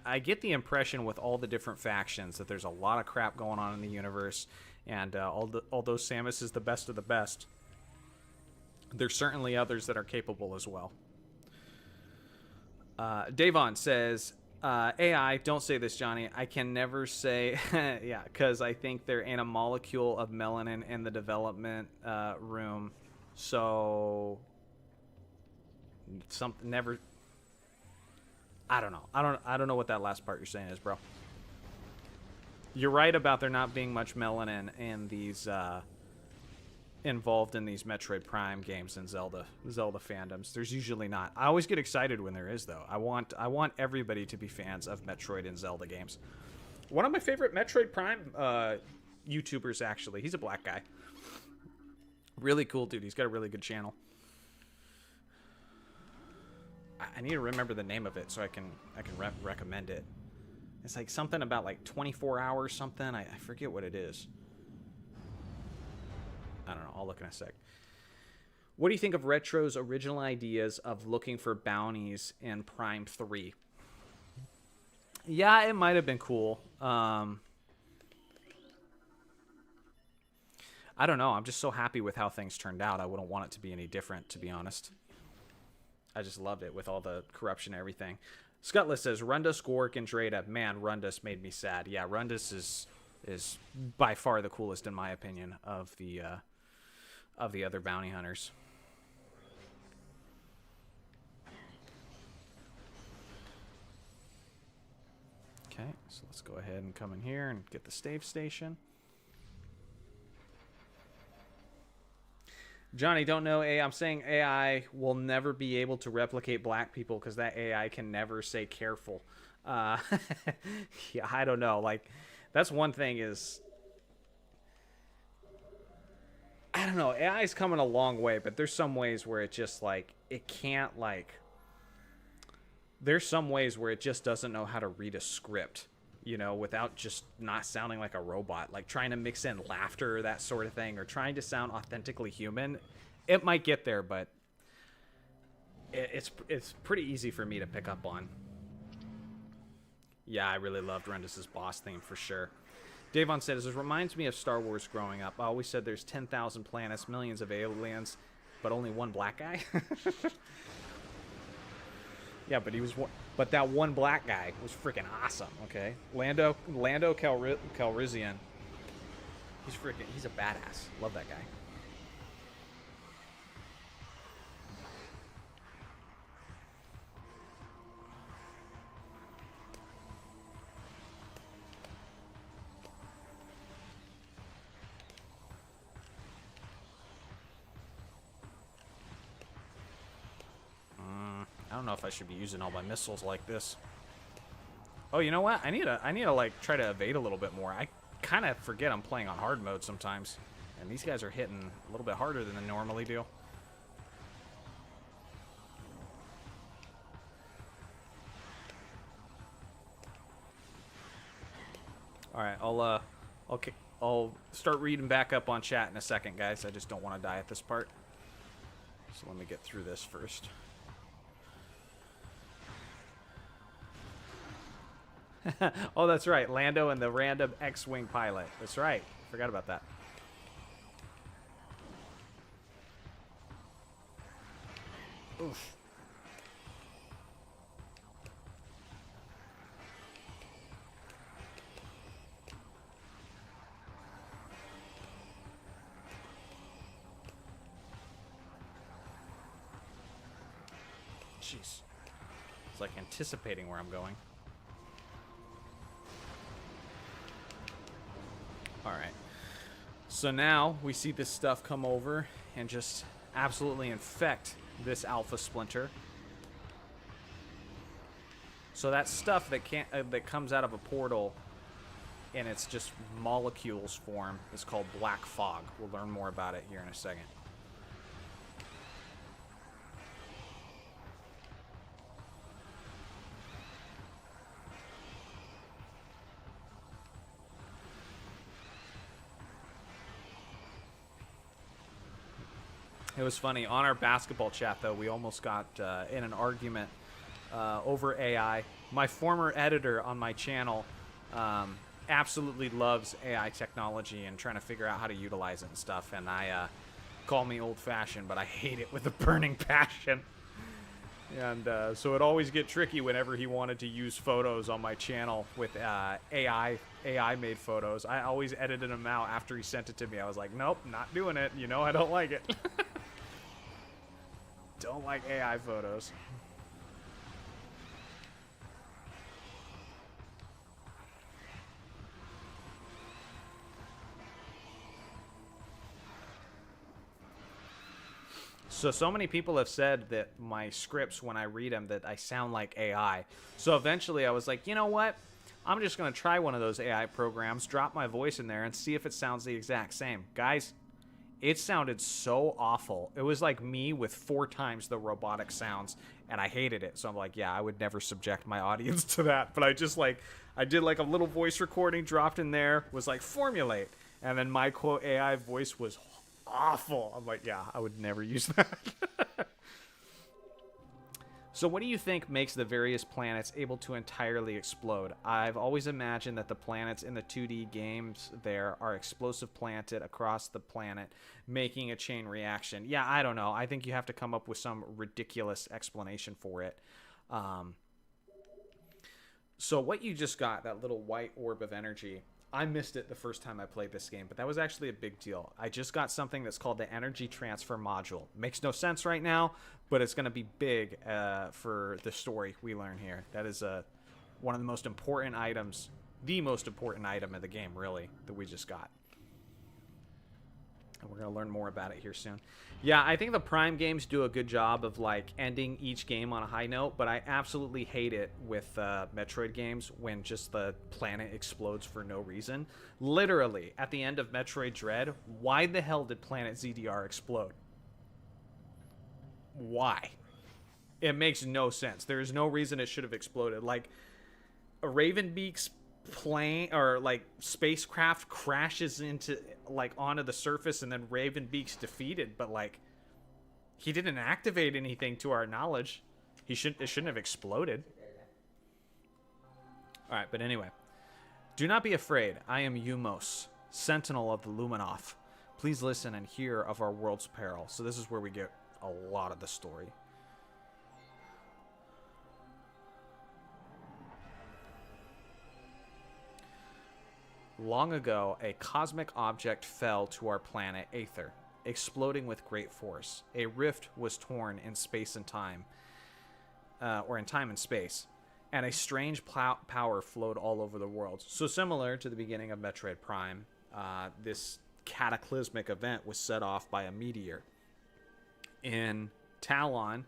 I get the impression with all the different factions that there's a lot of crap going on in the universe, and although Samus is the best of the best, there's certainly others that are capable as well. Davon says, AI, don't say this, Johnny. I can never say, yeah, because I think there ain't a molecule of melanin in the development room, so something never. I don't know. I don't know what that last part you're saying is, bro. You're right about there not being much melanin in these involved in these Metroid Prime games and Zelda fandoms. There's usually not. I always get excited when there is, though. I want everybody to be fans of Metroid and Zelda games. One of my favorite Metroid Prime YouTubers, actually. He's a black guy. Really cool dude. He's got a really good channel. I need to remember the name of it so I can recommend it. It's like something about like 24 hours something. I forget what it is. I don't know. I'll look in a sec. What do you think of Retro's original ideas of looking for bounties in Prime 3? Yeah, it might have been cool. I don't know. I'm just so happy with how things turned out. I wouldn't want it to be any different, to be honest. I just loved it with all the corruption and everything. Scutless says, Rundus, Gork, and Dreda. Man, Rundus made me sad. Yeah, Rundus is by far the coolest in my opinion of the other bounty hunters. Okay, so let's go ahead and come in here and get the stave station. Johnny, don't know AI. I'm saying AI will never be able to replicate black people because that AI can never say careful. Yeah, I don't know. Like, that's one thing is, I don't know. AI is coming a long way, but there's some ways where it just, like, it can't, like, there's some ways where it just doesn't know how to read a script, you know, without just not sounding like a robot, like trying to mix in laughter or that sort of thing, or trying to sound authentically human. It might get there, but it's pretty easy for me to pick up on. Yeah, I really loved Rendus's boss theme for sure. Davon says, it reminds me of Star Wars growing up. I always said there's 10,000 planets, millions of aliens, but only one black guy. Yeah, but but that one black guy was freaking awesome. Okay, Lando Calrissian. He's a badass. Love that guy. I don't know if I should be using all my missiles like this. Oh, you know what? I need to like try to evade a little bit more. I kind of forget I'm playing on hard mode sometimes, and these guys are hitting a little bit harder than they normally do. All right, I'll start reading back up on chat in a second, guys. I just don't want to die at this part. So let me get through this first. Oh, that's right. Lando and the random X-Wing pilot. That's right. Forgot about that. Oof. Jeez. It's like anticipating where I'm going. Alright, so now we see this stuff come over and just absolutely infect this alpha splinter. So that stuff that can't that comes out of a portal and it's just molecules form is called black fog. We'll learn more about it here in a second. It was funny. On our basketball chat, though, we almost got in an argument over AI. My former editor on my channel absolutely loves AI technology and trying to figure out how to utilize it and stuff. And I call me old-fashioned, but I hate it with a burning passion. And so it always get tricky whenever he wanted to use photos on my channel with AI-made photos. I always edited them out after he sent it to me. I was like, nope, not doing it. You know I don't like it. Don't like AI photos. So many people have said that my scripts, when I read them, that I sound like AI. So eventually I was like, you know what? I'm just going to try one of those AI programs, drop my voice in there, and see if it sounds the exact same. Guys, it sounded so awful. It was like me with 4 times the robotic sounds, and I hated it. So I'm like, yeah, I would never subject my audience to that. But I did like a little voice recording, dropped in there, was like, formulate. And then my quote AI voice was awful. I'm like, yeah, I would never use that. So what do you think makes the various planets able to entirely explode? I've always imagined that the planets in the 2D games there are explosive planted across the planet, making a chain reaction. Yeah, I don't know. I think you have to come up with some ridiculous explanation for it. So what you just got, that little white orb of energy, I missed it the first time I played this game, but that was actually a big deal. I just got something that's called the Energy Transfer Module. Makes no sense right now, but it's going to be big for the story we learn here. That is one of the most important items, the most important item of the game, really, that we just got. And we're going to learn more about it here soon. Yeah, I think the Prime games do a good job of, like, ending each game on a high note, but I absolutely hate it with Metroid games when just the planet explodes for no reason. Literally, at the end of Metroid Dread, why the hell did Planet ZDR explode? Why? It makes no sense. There is no reason it should have exploded. Like, a Ravenbeak's plane or like spacecraft crashes into like onto the surface and then Ravenbeak's defeated, but like he didn't activate anything to our knowledge. It shouldn't have exploded. Alright, but anyway. Do not be afraid. I am Umos, Sentinel of the Luminoth. Please listen and hear of our world's peril. So this is where we get a lot of the story. Long ago, a cosmic object fell to our planet Aether, exploding with great force. A rift was torn in space and time, or in time and space, and a strange power flowed all over the world. So similar to the beginning of Metroid Prime, this cataclysmic event was set off by a meteor. In Talon,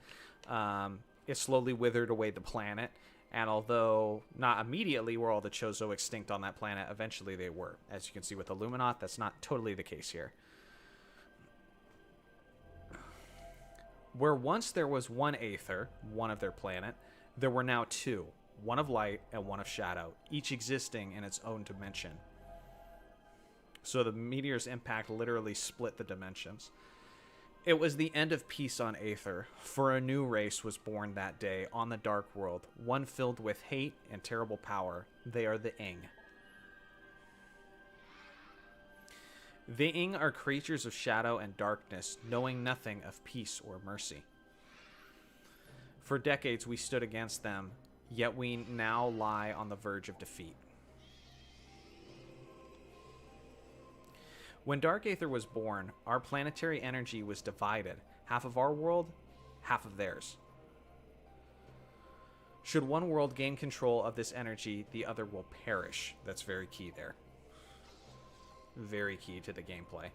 it slowly withered away the planet. And although not immediately were all the Chozo extinct on that planet, eventually they were. As you can see with the Luminoth, that's not totally the case here. Where once there was one Aether, one of their planet, there were now 2. One of light and one of shadow, each existing in its own dimension. So the meteor's impact literally split the dimensions. It was the end of peace on Aether, for a new race was born that day on the Dark World, one filled with hate and terrible power. They are the Ing. The Ing are creatures of shadow and darkness, knowing nothing of peace or mercy. For decades we stood against them, yet we now lie on the verge of defeat. When Dark Aether was born, our planetary energy was divided. Half of our world, half of theirs. Should one world gain control of this energy, the other will perish. That's very key there. Very key to the gameplay.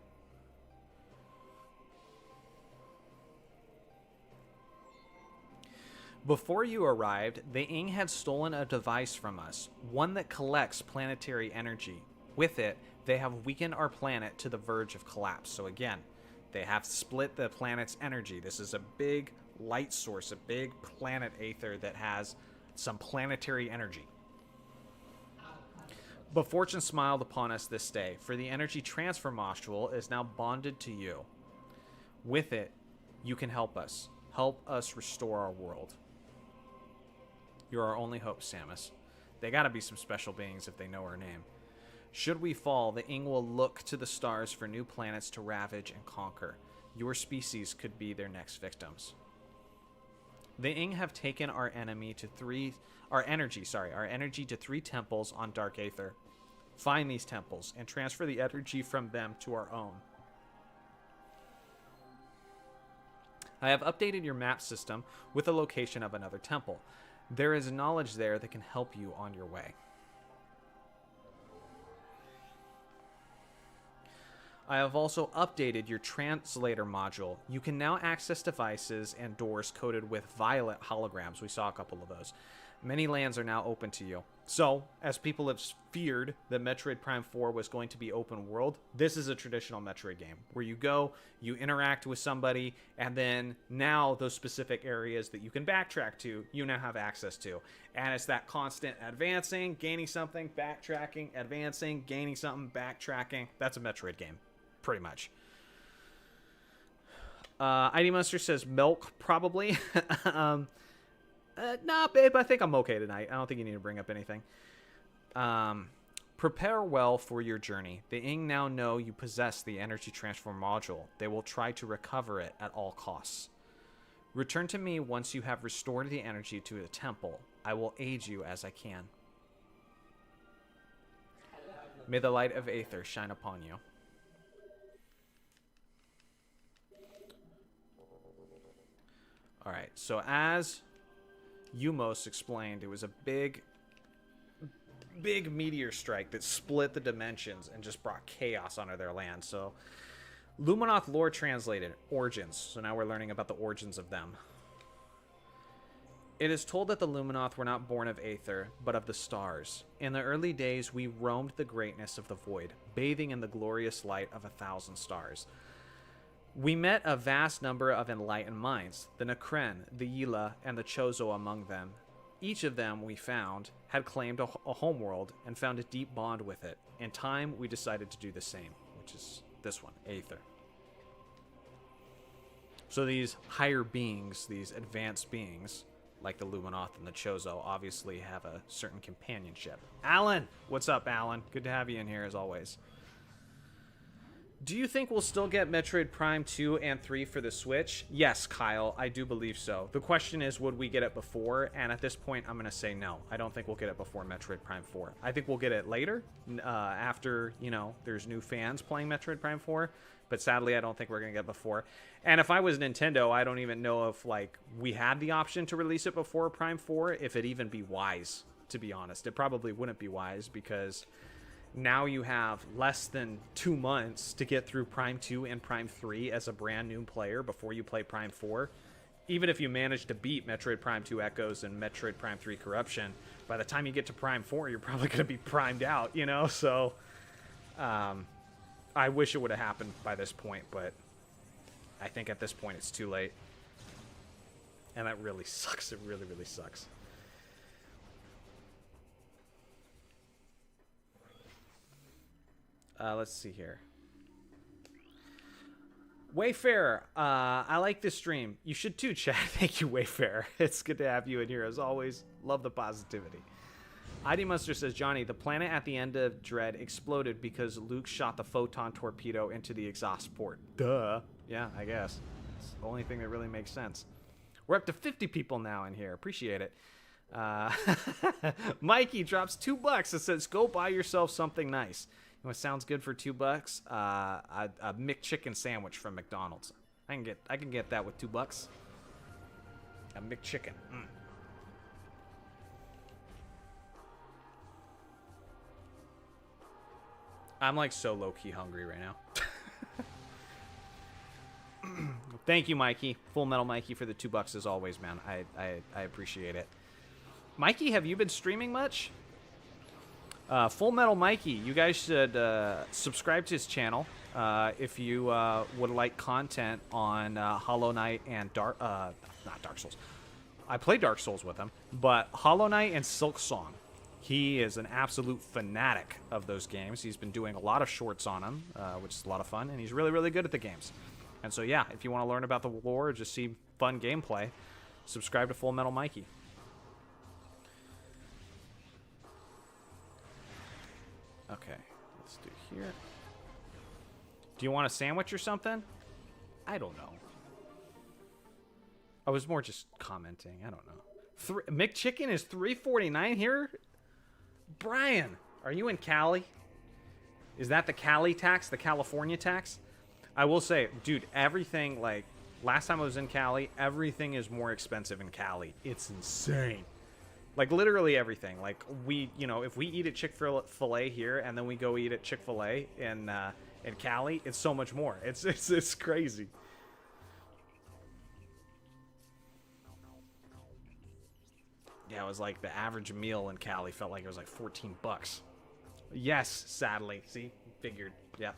Before you arrived, the Ing had stolen a device from us, one that collects planetary energy. With it, they have weakened our planet to the verge of collapse. So again, they have split the planet's energy. This is a big light source, a big planet aether that has some planetary energy. But fortune smiled upon us this day, for the energy transfer module is now bonded to you. With it, you can help us. Help us restore our world. You're our only hope, Samus. They gotta be some special beings if they know our name. Should we fall, the Ing will look to the stars for new planets to ravage and conquer. Your species could be their next victims. The Ing have taken our energy to three temples on Dark Aether. Find these temples and transfer the energy from them to our own. I have updated your map system with the location of another temple. There is knowledge there that can help you on your way. I have also updated your translator module. You can now access devices and doors coated with violet holograms. We saw a couple of those. Many lands are now open to you. So, as people have feared that Metroid Prime 4 was going to be open world, this is a traditional Metroid game where you go, you interact with somebody, and then now those specific areas that you can backtrack to, you now have access to. And it's that constant advancing, gaining something, backtracking, advancing, gaining something, backtracking. That's a Metroid game, pretty much. ID Monster says milk, probably. Nah, babe, I think I'm okay tonight. I don't think you need to bring up anything. Prepare well for your journey. The Ing now know you possess the energy transfer module. They will try to recover it at all costs. Return to me once you have restored the energy to the temple. I will aid you as I can. May the light of Aether shine upon you. Alright, so as Umos explained, it was a big meteor strike that split the dimensions and just brought chaos onto their land. So Luminoth lore translated, origins. So now we're learning about the origins of them. It is told that the Luminoth were not born of Aether, but of the stars. In the early days, we roamed the greatness of the void, bathing in the glorious light of 1,000 stars. We met a vast number of enlightened minds, the Nakren, the Yila, and the Chozo among them. Each of them, we found, had claimed a homeworld and found a deep bond with it. In time, we decided to do the same, which is this one, Aether. So these higher beings, these advanced beings, like the Luminoth and the Chozo, obviously have a certain companionship. Alan! What's up, Alan? Good to have you in here, as always. Do you think we'll still get Metroid Prime 2 and 3 for the Switch? Yes, Kyle, I do believe so. The question is, would we get it before? And at this point, I'm going to say no. I don't think we'll get it before Metroid Prime 4. I think we'll get it later, after, you know, there's new fans playing Metroid Prime 4. But sadly, I don't think we're going to get it before. And if I was Nintendo, I don't even know if, like, we had the option to release it before Prime 4, if it'd even be wise, to be honest. It probably wouldn't be wise, because now you have less than 2 months to get through Prime 2 and Prime 3 as a brand new player before you play Prime 4. Even if you manage to beat Metroid Prime 2 Echoes and Metroid Prime 3 Corruption, by the time you get to Prime 4, you're probably going to be primed out, you know? So, I wish it would have happened by this point, but I think at this point it's too late. And that really sucks. It really, really sucks. Let's see here. Wayfarer, I like this stream. You should too, chat. Thank you, Wayfarer. It's good to have you in here as always. Love the positivity. ID Monster says, Johnny, the planet at the end of Dread exploded because Luke shot the photon torpedo into the exhaust port. Duh. Yeah, I guess. It's the only thing that really makes sense. We're up to 50 people now in here. Appreciate it. Mikey drops $2 and says, go buy yourself something nice. You know what sounds good for $2? A McChicken sandwich from McDonald's. I can get that with $2. A McChicken. I'm like so low-key hungry right now. Thank you, Mikey. Full Metal Mikey for the $2 as always, man. I appreciate it. Mikey, have you been streaming much? Full Metal Mikey, you guys should subscribe to his channel if you would like content on Hollow Knight and not Dark Souls. I play Dark Souls with him, but Hollow Knight and Silk Song. He is an absolute fanatic of those games. He's been doing a lot of shorts on them, which is a lot of fun, and he's really, really good at the games. And so, yeah, if you want to learn about the lore or just see fun gameplay, subscribe to Full Metal Mikey. Okay, let's do here. Do you want a sandwich or something? I don't know. I was more just commenting. I don't know. McChicken is $3.49 here? Brian, are you in Cali? Is that the Cali tax? The California tax? I will say, dude, everything, like, last time I was in Cali, everything is more expensive in Cali. It's insane. Like, literally everything. Like, if we eat at Chick-fil-A here and then we go eat at Chick-fil-A in Cali, it's so much more. It's crazy. Yeah, it was like the average meal in Cali felt like it was like $14. Yes, sadly. See? Figured. Yeah.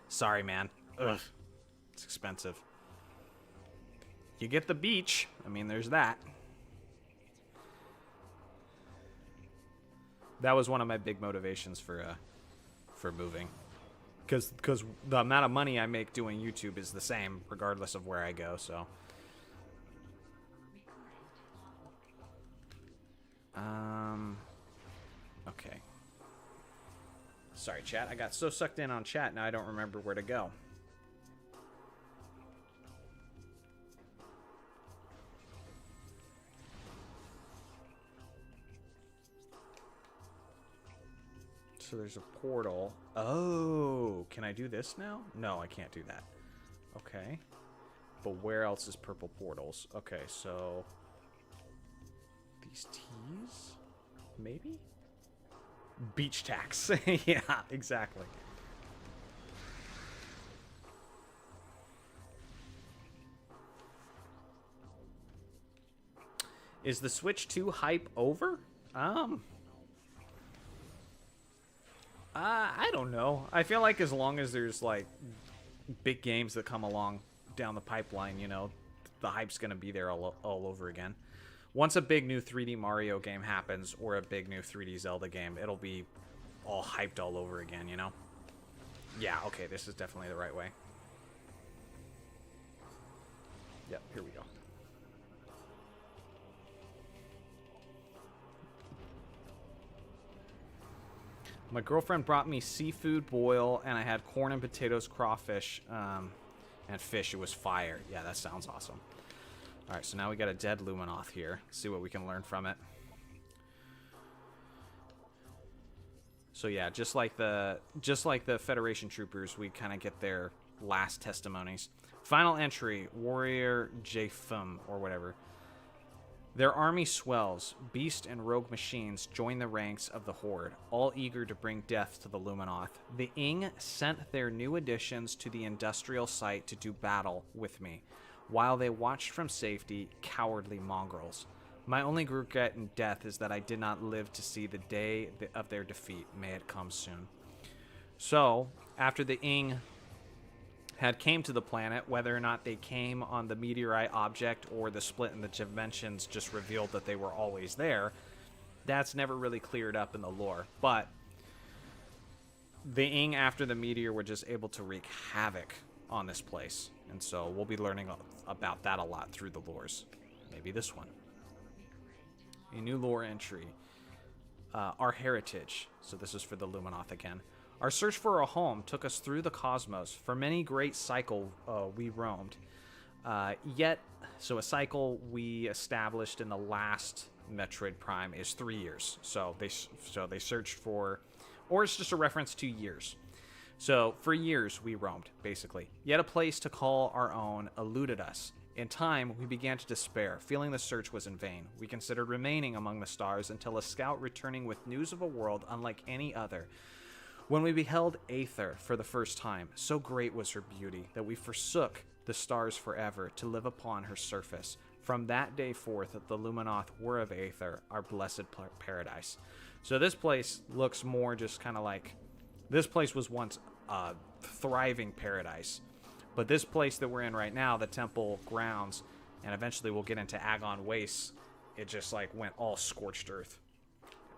Sorry, man. Ugh. It's expensive. You get the beach. I mean, there's that. That was one of my big motivations for moving. Because the amount of money I make doing YouTube is the same regardless of where I go, so... Okay. Sorry, chat. I got so sucked in on chat, now I don't remember where to go. So there's a portal. Oh, can I do this now? No, I can't do that. Okay. But where else is purple portals? Okay, so... these T's? Maybe? Beach tax. Yeah, exactly. Is the Switch 2 hype over? I don't know. I feel like as long as there's, like, big games that come along down the pipeline, you know, the hype's gonna be there all over again. Once a big new 3D Mario game happens, or a big new 3D Zelda game, it'll be all hyped all over again, you know? Yeah, okay, this is definitely the right way. Yep, here we go. My girlfriend brought me seafood boil, and I had corn and potatoes, crawfish, and fish. It was fire. Yeah, that sounds awesome. All right, so now we got a dead Luminoth here. Let's see what we can learn from it. So yeah, just like the Federation troopers, we kind of get their last testimonies. Final entry: Warrior Jfum or whatever. Their army swells. Beast and rogue machines join the ranks of the Horde, all eager to bring death to the Luminoth. The Ing sent their new additions to the industrial site to do battle with me, while they watched from safety, cowardly mongrels. My only regret in death is that I did not live to see the day of their defeat. May it come soon. So, after the Ing had came to the planet, whether or not they came on the meteorite object or the split in the dimensions just revealed that they were always there, that's never really cleared up in the lore. But the Ing after the meteor were just able to wreak havoc on this place. And so we'll be learning about that a lot through the lores. Maybe this one. A new lore entry. Our heritage. So this is for the Luminoth again. Our search for a home took us through the cosmos. For many great cycle we roamed. So a cycle we established in the last Metroid Prime is 3 years. So they searched for, or it's just a reference to years. So for years we roamed, basically. Yet a place to call our own eluded us. In time, we began to despair, feeling the search was in vain. We considered remaining among the stars until a scout returning with news of a world unlike any other When we beheld Aether for the first time, so great was her beauty that we forsook the stars forever to live upon her surface. From that day forth, the Luminoth were of Aether, our blessed paradise. So this place looks more just kind of like... This place was once a thriving paradise. But this place that we're in right now, the temple grounds, and eventually we'll get into Agon Wastes, it just like went all scorched earth.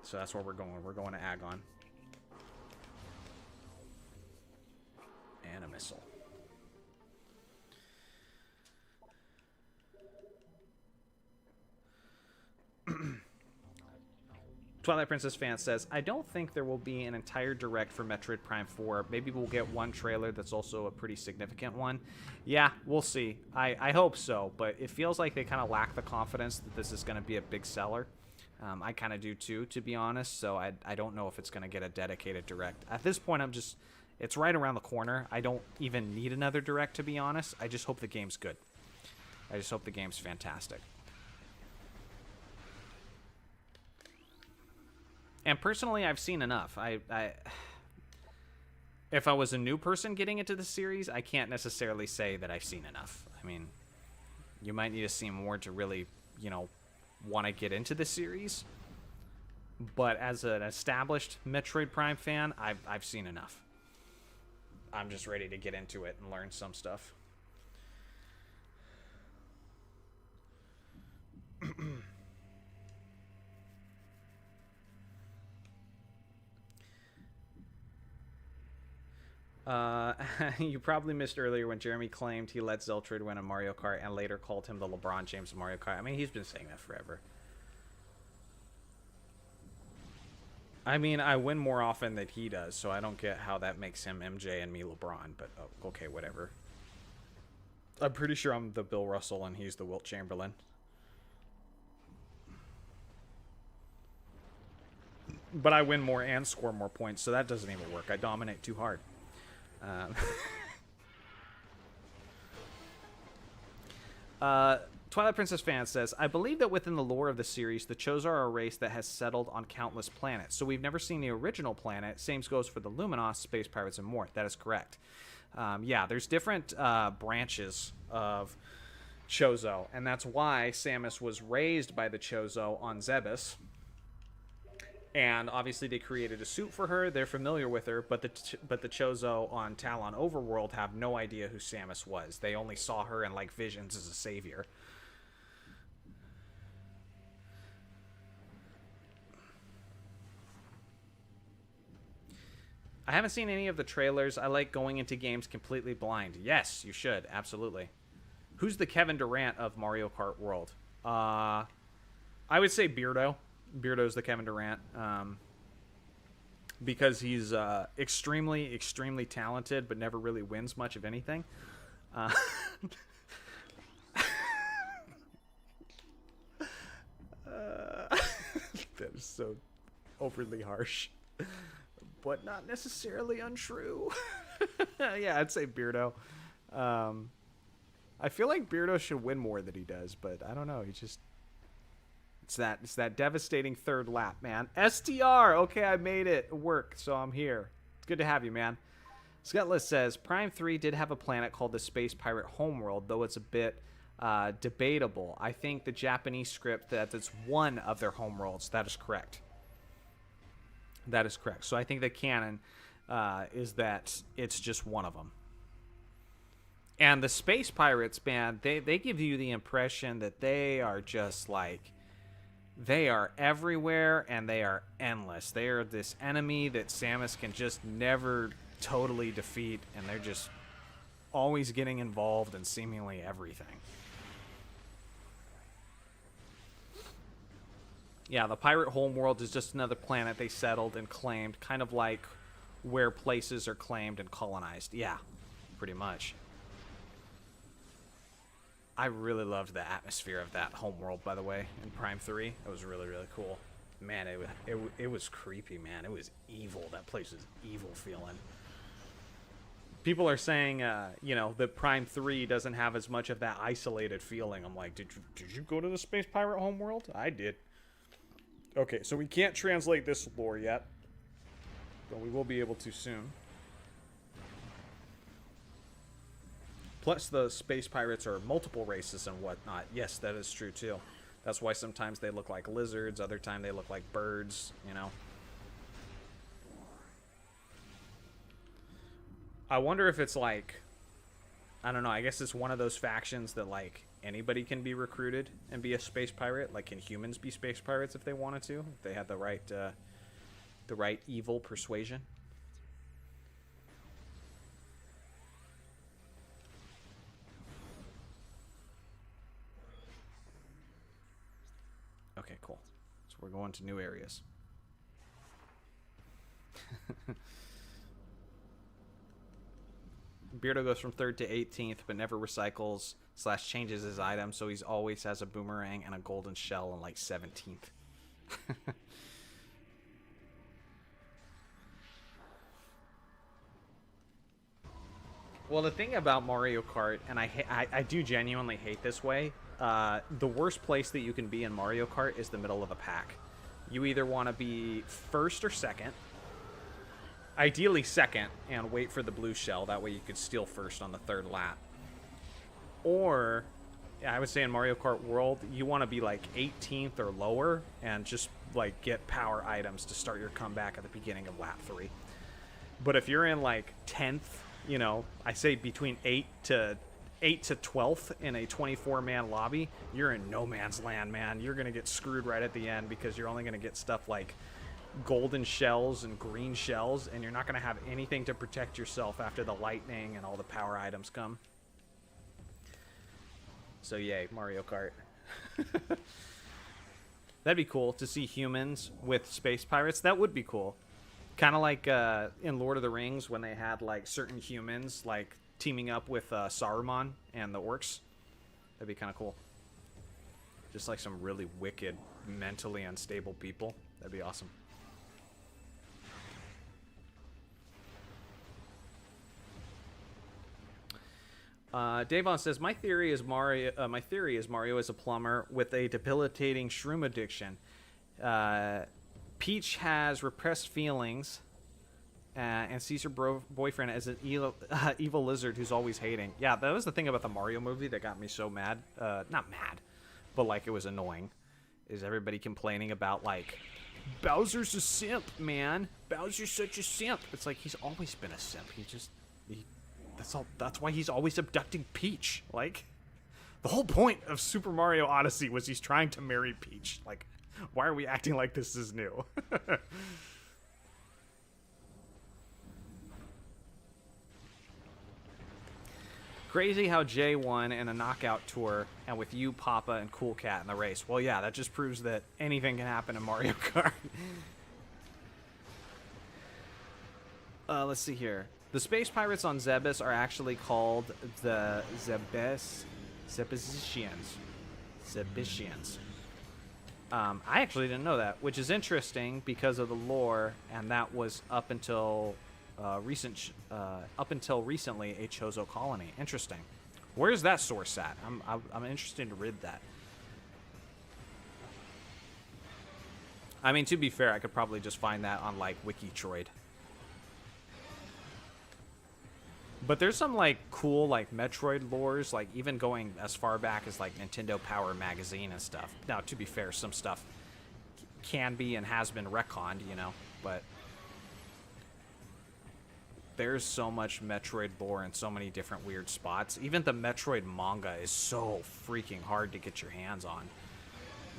So that's where we're going. We're going to Agon. And a missile. Twilight Princess fan says, I don't think there will be an entire direct for Metroid Prime 4. Maybe we'll get one trailer that's also a pretty significant one. Yeah, we'll see. I hope so, but it feels like they kind of lack the confidence that this is going to be a big seller. I kind of do too, to be honest, so I don't know if it's going to get a dedicated direct. At this point, it's right around the corner. I don't even need another direct, to be honest. I just hope the game's good. I just hope the game's fantastic. And personally, I've seen enough. If I was a new person getting into the series, I can't necessarily say that I've seen enough. I mean, you might need to see more to really, want to get into the series. But as an established Metroid Prime fan, I've seen enough. I'm just ready to get into it and learn some stuff. You probably missed earlier when Jeremy claimed he let Zeltrid win a Mario Kart and later called him the LeBron James of Mario Kart. I mean, he's been saying that forever. I mean, I win more often than he does, so I don't get how that makes him MJ and me LeBron, but okay, whatever. I'm pretty sure I'm the Bill Russell and he's the Wilt Chamberlain. But I win more and score more points, so that doesn't even work. I dominate too hard. Twilight Princess fan says, I believe that within the lore of the series, the Chozo are a race that has settled on countless planets. So we've never seen the original planet. Same goes for the Luminoth, Space Pirates, and more. That is correct. Yeah, there's different branches of Chozo, and that's why Samus was raised by the Chozo on Zebes. And obviously they created a suit for her. They're familiar with her, but the Chozo on Talon Overworld have no idea who Samus was. They only saw her in like visions as a savior. I haven't seen any of the trailers. I like going into games completely blind. Yes, you should. Absolutely. Who's the Kevin Durant of Mario Kart World? I would say Beardo. Beardo's the Kevin Durant. Because he's extremely, extremely talented, but never really wins much of anything. That is so overly harsh. But not necessarily untrue. Yeah, I'd say Beardo. I feel like Beardo should win more than he does, but I don't know. He just... It's that devastating third lap, man. STR! Okay, I made it work, so I'm here. It's good to have you, man. Scutless says, Prime 3 did have a planet called the Space Pirate Homeworld, though it's a bit debatable. I think the Japanese script that it's one of their homeworlds. That is correct. That is correct. So I think the canon is that it's just one of them. And the Space Pirates, man, they give you the impression that they are just like... They are everywhere, and they are endless. They are this enemy that Samus can just never totally defeat, and they're just always getting involved in seemingly everything. Yeah, the Pirate Homeworld is just another planet they settled and claimed, kind of like where places are claimed and colonized. Yeah, pretty much. I really loved the atmosphere of that homeworld, by the way, in Prime 3. It was really, really cool. Man, it was creepy, man. It was evil. That place was evil feeling. People are saying, that Prime 3 doesn't have as much of that isolated feeling. I'm like, did you go to the Space Pirate homeworld? I did. Okay, so we can't translate this lore yet. But we will be able to soon. Plus, the space pirates are multiple races and whatnot. Yes, that is true too. That's why sometimes they look like lizards, other time they look like birds, you know. I wonder if it's like, I don't know, I guess it's one of those factions that like anybody can be recruited and be a space pirate. Like, can humans be space pirates if they wanted to? If they had the right evil persuasion? Okay, cool. So we're going to new areas. Beardo goes from 3rd to 18th, but never recycles / changes his item, so he's always has a boomerang and a golden shell in like 17th. Well, the thing about Mario Kart, and I do genuinely hate this way, the worst place that you can be in Mario Kart is the middle of a pack. You either want to be first or second. Ideally second, and wait for the blue shell. That way you could steal first on the 3rd lap. Or, I would say in Mario Kart World, you want to be like 18th or lower, and just like get power items to start your comeback at the beginning of lap 3. But if you're in like 10th, you know, I say between 8 to 12th in a 24-man lobby, you're in no man's land, man. You're going to get screwed right at the end because you're only going to get stuff like golden shells and green shells, and you're not going to have anything to protect yourself after the lightning and all the power items come. So yay, Mario Kart. That'd be cool to see humans with space pirates. That would be cool. Kind of like in Lord of the Rings when they had like certain humans like teaming up with Saruman and the orcs. That'd be kind of cool. Just like some really wicked, mentally unstable people. That'd be awesome. Davon says, my theory is Mario is a plumber with a debilitating shroom addiction. Peach has repressed feelings and sees her boyfriend as an evil lizard who's always hating. Yeah, that was the thing about the Mario movie that got me so mad. Not mad, but like it was annoying. Is everybody complaining about like, Bowser's a simp, man. Bowser's such a simp. It's like he's always been a simp. That's why he's always abducting Peach. Like, the whole point of Super Mario Odyssey was he's trying to marry Peach. Like, why are we acting like this is new? Crazy how Jay won in a knockout tour, and with you, Papa, and Cool Cat in the race. Well, yeah, that just proves that anything can happen in Mario Kart. Let's see here. The space pirates on Zebes are actually called the Zebesians. I actually didn't know that, which is interesting because of the lore, and that was up until recently a Chozo colony. Interesting. Where's that source at? I'm interested to read that. I mean, to be fair, I could probably just find that on like Wikitroid. But there's some like cool like Metroid lores, like even going as far back as like Nintendo Power Magazine and stuff. Now, to be fair, some stuff can be and has been retconned, you know, but there's so much Metroid lore in so many different weird spots. Even the Metroid manga is so freaking hard to get your hands on.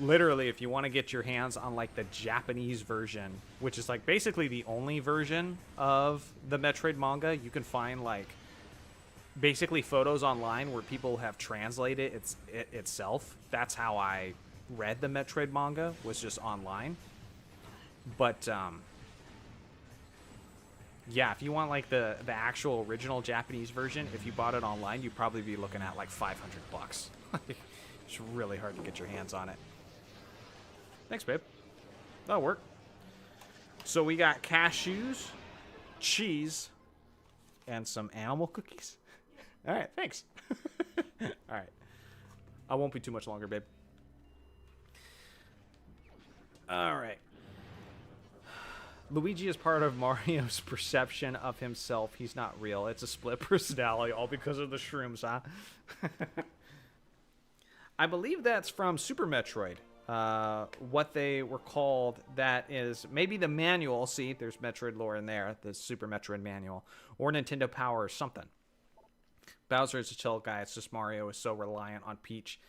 Literally, if you want to get your hands on like the Japanese version, which is like basically the only version of the Metroid manga, you can find like basically photos online where people have translated it itself. That's how I read the Metroid manga, was just online. But yeah, if you want like the actual original Japanese version, if you bought it online, you'd probably be looking at like $500. It's really hard to get your hands on it. Thanks, babe. That'll work. So we got cashews, cheese, and some animal cookies. All right, thanks. All right. I won't be too much longer, babe. All right. Luigi is part of Mario's perception of himself. He's not real. It's a split personality, all because of the shrooms, huh? I believe that's from Super Metroid. What they were called, that is maybe the manual. See, there's Metroid lore in there, the Super Metroid manual, or Nintendo Power or something. Bowser is a chill guy. It's just Mario is so reliant on Peach.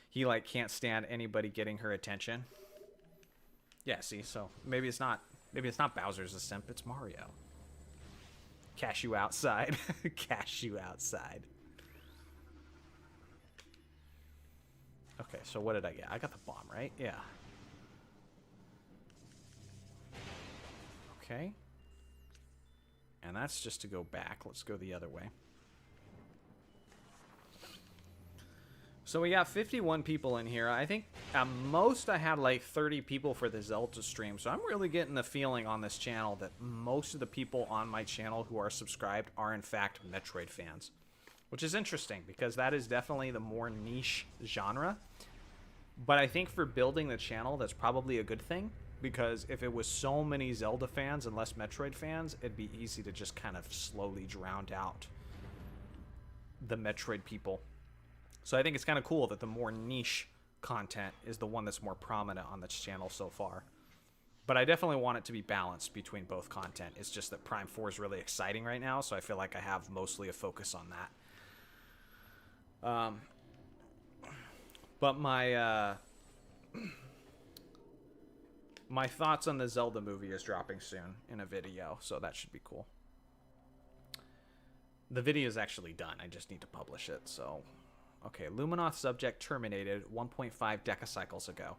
He like can't stand anybody getting her attention. Yeah, see, so maybe it's not Bowser's a simp, it's Mario. Cash you outside. Cash you outside. Okay, so what did I get? I got the bomb, right? Yeah. Okay. And that's just to go back. Let's go the other way. So we got 51 people in here. I think at most I had like 30 people for the Zelda stream. So I'm really getting the feeling on this channel that most of the people on my channel who are subscribed are in fact Metroid fans. Which is interesting because that is definitely the more niche genre. But I think for building the channel, that's probably a good thing. Because if it was so many Zelda fans and less Metroid fans, it'd be easy to just kind of slowly drown out the Metroid people. So I think it's kind of cool that the more niche content is the one that's more prominent on this channel so far. But I definitely want it to be balanced between both content. It's just that Prime 4 is really exciting right now, so I feel like I have mostly a focus on that. But my my thoughts on the Zelda movie is dropping soon in a video, so that should be cool. The video is actually done. I just need to publish it, so... Okay, Luminoth subject terminated 1.5 decacycles ago.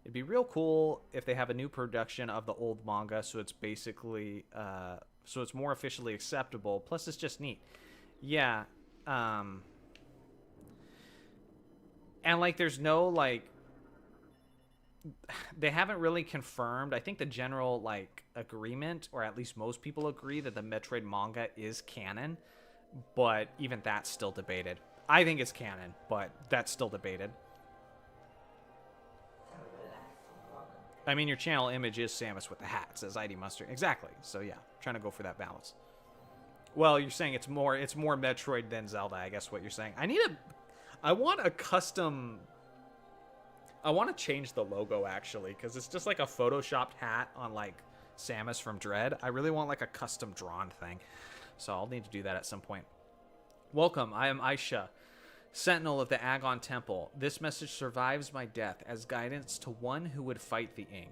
It'd be real cool if they have a new production of the old manga, so it's basically... so it's more officially acceptable, plus it's just neat. Yeah, and, like, there's no, like... They haven't really confirmed. I think the general, like, agreement, or at least most people agree, that the Metroid manga is canon. But even that's still debated. I think it's canon, but that's still debated. I mean, your channel image is Samus with the hat. It says ID Mustard. Exactly. So yeah, trying to go for that balance. Well, you're saying it's more Metroid than Zelda, I guess what you're saying. I want a custom... I want to change the logo, actually, because it's just like a photoshopped hat on, like, Samus from Dread. I really want, like, a custom drawn thing. So I'll need to do that at some point. Welcome, I am Aisha, Sentinel of the Agon Temple. This message survives my death as guidance to one who would fight the Ing.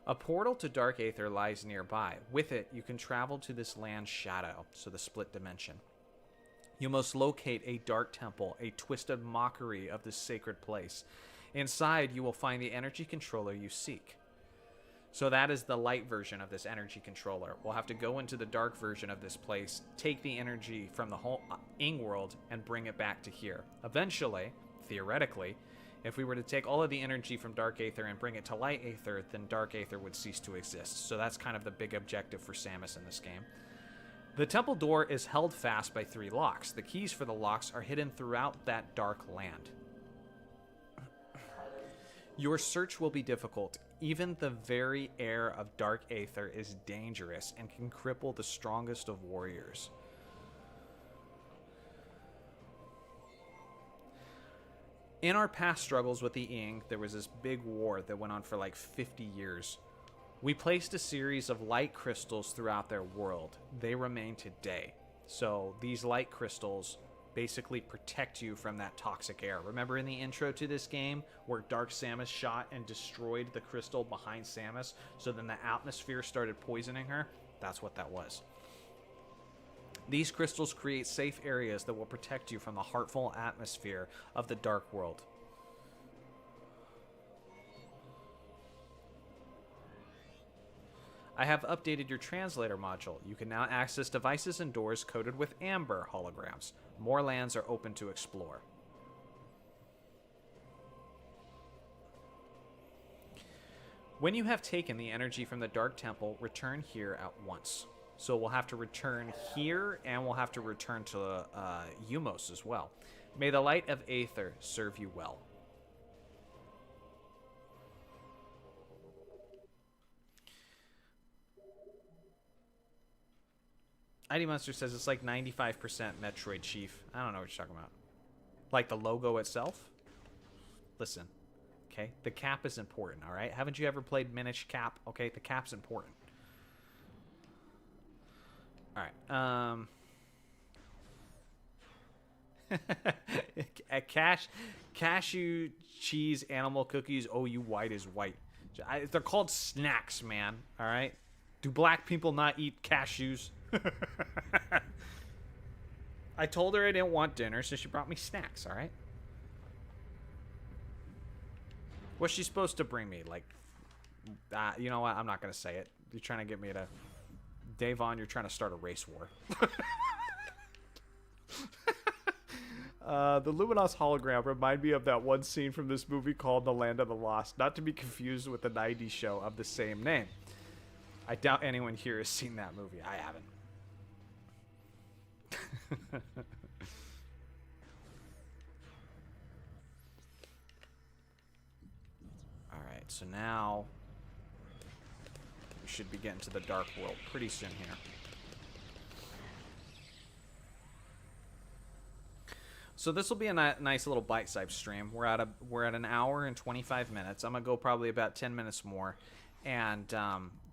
A portal to Dark Aether lies nearby. With it, you can travel to this land's shadow, so the split dimension. You must locate a dark temple, a twisted mockery of this sacred place. Inside, you will find the energy controller you seek. So that is the light version of this energy controller. We'll have to go into the dark version of this place, take the energy from the whole Ing world, and bring it back to here. Eventually, theoretically, if we were to take all of the energy from Dark Aether and bring it to Light Aether, then Dark Aether would cease to exist. So that's kind of the big objective for Samus in this game. The temple door is held fast by 3 locks. The keys for the locks are hidden throughout that dark land. Your search will be difficult. Even the very air of Dark Aether is dangerous and can cripple the strongest of warriors. In our past struggles with the Ing, there was this big war that went on for like 50 years. We placed a series of light crystals throughout their world. They remain today. So these light crystals basically protect you from that toxic air. Remember in the intro to this game where Dark Samus shot and destroyed the crystal behind Samus, so then the atmosphere started poisoning her? That's what that was. These crystals create safe areas that will protect you from the heartful atmosphere of the Dark World. I have updated your translator module. You can now access devices and doors coded with amber holograms. More lands are open to explore. When you have taken the energy from the Dark Temple, return here at once. So we'll have to return here, and we'll have to return to Umos as well. May the light of Aether serve you well. ID Monster says it's like 95% Metroid Chief. I don't know what you're talking about. Like the logo itself? Listen, okay? The cap is important, all right? Haven't you ever played Minish Cap? Okay, the cap's important. All right. Cashew cheese animal cookies. Oh, you white is white. They're called snacks, man. All right? Do black people not eat cashews? I told her I didn't want dinner, so she brought me snacks, all right? What's she supposed to bring me? Like, you know what? I'm not going to say it. You're trying to get me to... Davon, you're trying to start a race war. The Luminos hologram remind me of that one scene from this movie called The Land of the Lost, not to be confused with the 90s show of the same name. I doubt anyone here has seen that movie. I haven't. Alright, so now we should be getting to the Dark World pretty soon here. So this will be a nice little bite-sized stream. We're at an hour and 25 minutes. I'm gonna go probably about 10 minutes more, and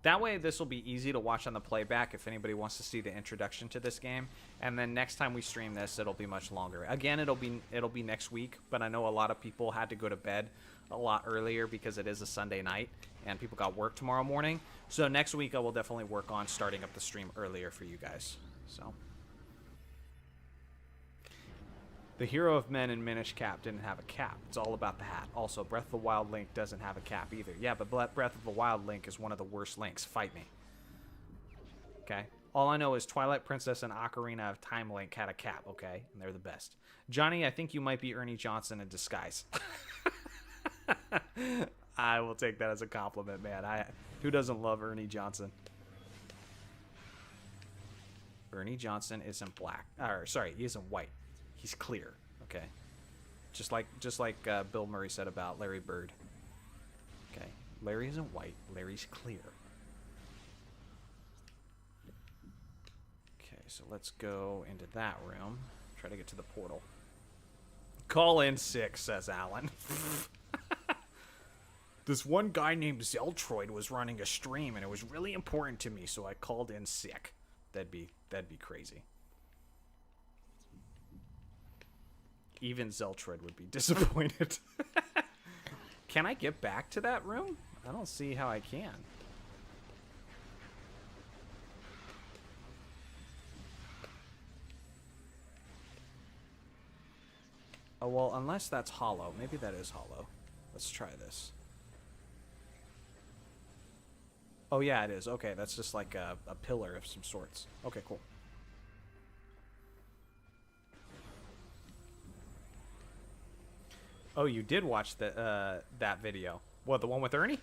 that way this will be easy to watch on the playback if anybody wants to see the introduction to this game. And then next time we stream this, it'll be much longer. Again, it'll be next week, but I know a lot of people had to go to bed a lot earlier because it is a Sunday night and people got work tomorrow morning. So next week I will definitely work on starting up the stream earlier for you guys. So. The Hero of Men in Minish Cap didn't have a cap. It's all about the hat. Also, Breath of the Wild Link doesn't have a cap either. Yeah, but Breath of the Wild Link is one of the worst links. Fight me. Okay? All I know is Twilight Princess and Ocarina of Time Link had a cap, okay? And they're the best. Johnny, I think you might be Ernie Johnson in disguise. I will take that as a compliment, man. Who doesn't love Ernie Johnson? Ernie Johnson isn't black. Or, sorry, he isn't white. He's clear, okay? Just like Bill Murray said about Larry Bird. Okay, Larry isn't white. Larry's clear. Okay, so let's go into that room. Try to get to the portal. Call in sick, says Alan. This one guy named Zeltroid was running a stream, and it was really important to me, so I called in sick. That'd be crazy. Even Zeltroid would be disappointed. Can I get back to that room? I don't see how I can. Oh, well, unless that's hollow. Maybe that is hollow. Let's try this. Oh, yeah, it is. Okay, that's just like a pillar of some sorts. Okay, cool. Oh, you did watch that video. What, the one with Ernie?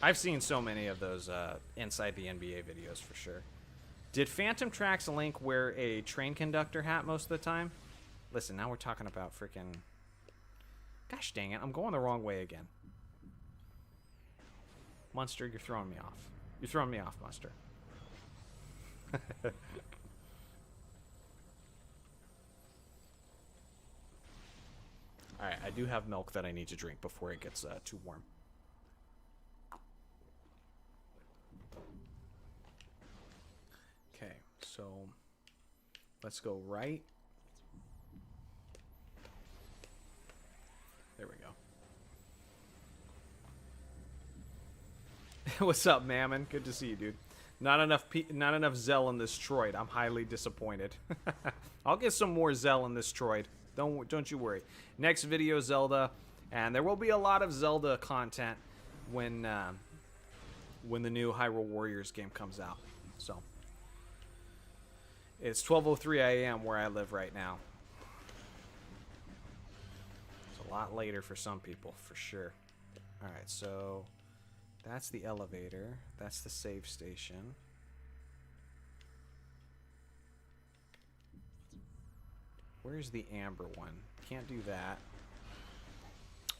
I've seen so many of those inside the NBA videos for sure. Did Phantom Tracks Link wear a train conductor hat most of the time? Listen, now we're talking about freaking... Gosh dang it, I'm going the wrong way again. Monster, you're throwing me off. You're throwing me off, Monster. Alright, I do have milk that I need to drink before it gets too warm. Okay, so let's go right. There we go. What's up, Mammon? Good to see you, dude. Not enough Zell in this Troid. I'm highly disappointed. I'll get some more Zell in this Troid. Don't you worry. Next video, Zelda, and there will be a lot of Zelda content when the new Hyrule Warriors game comes out. So it's 12:03 a.m. where I live right now. It's a lot later for some people, for sure. All right, so that's the elevator. That's the save station. Where's the amber one? Can't do that.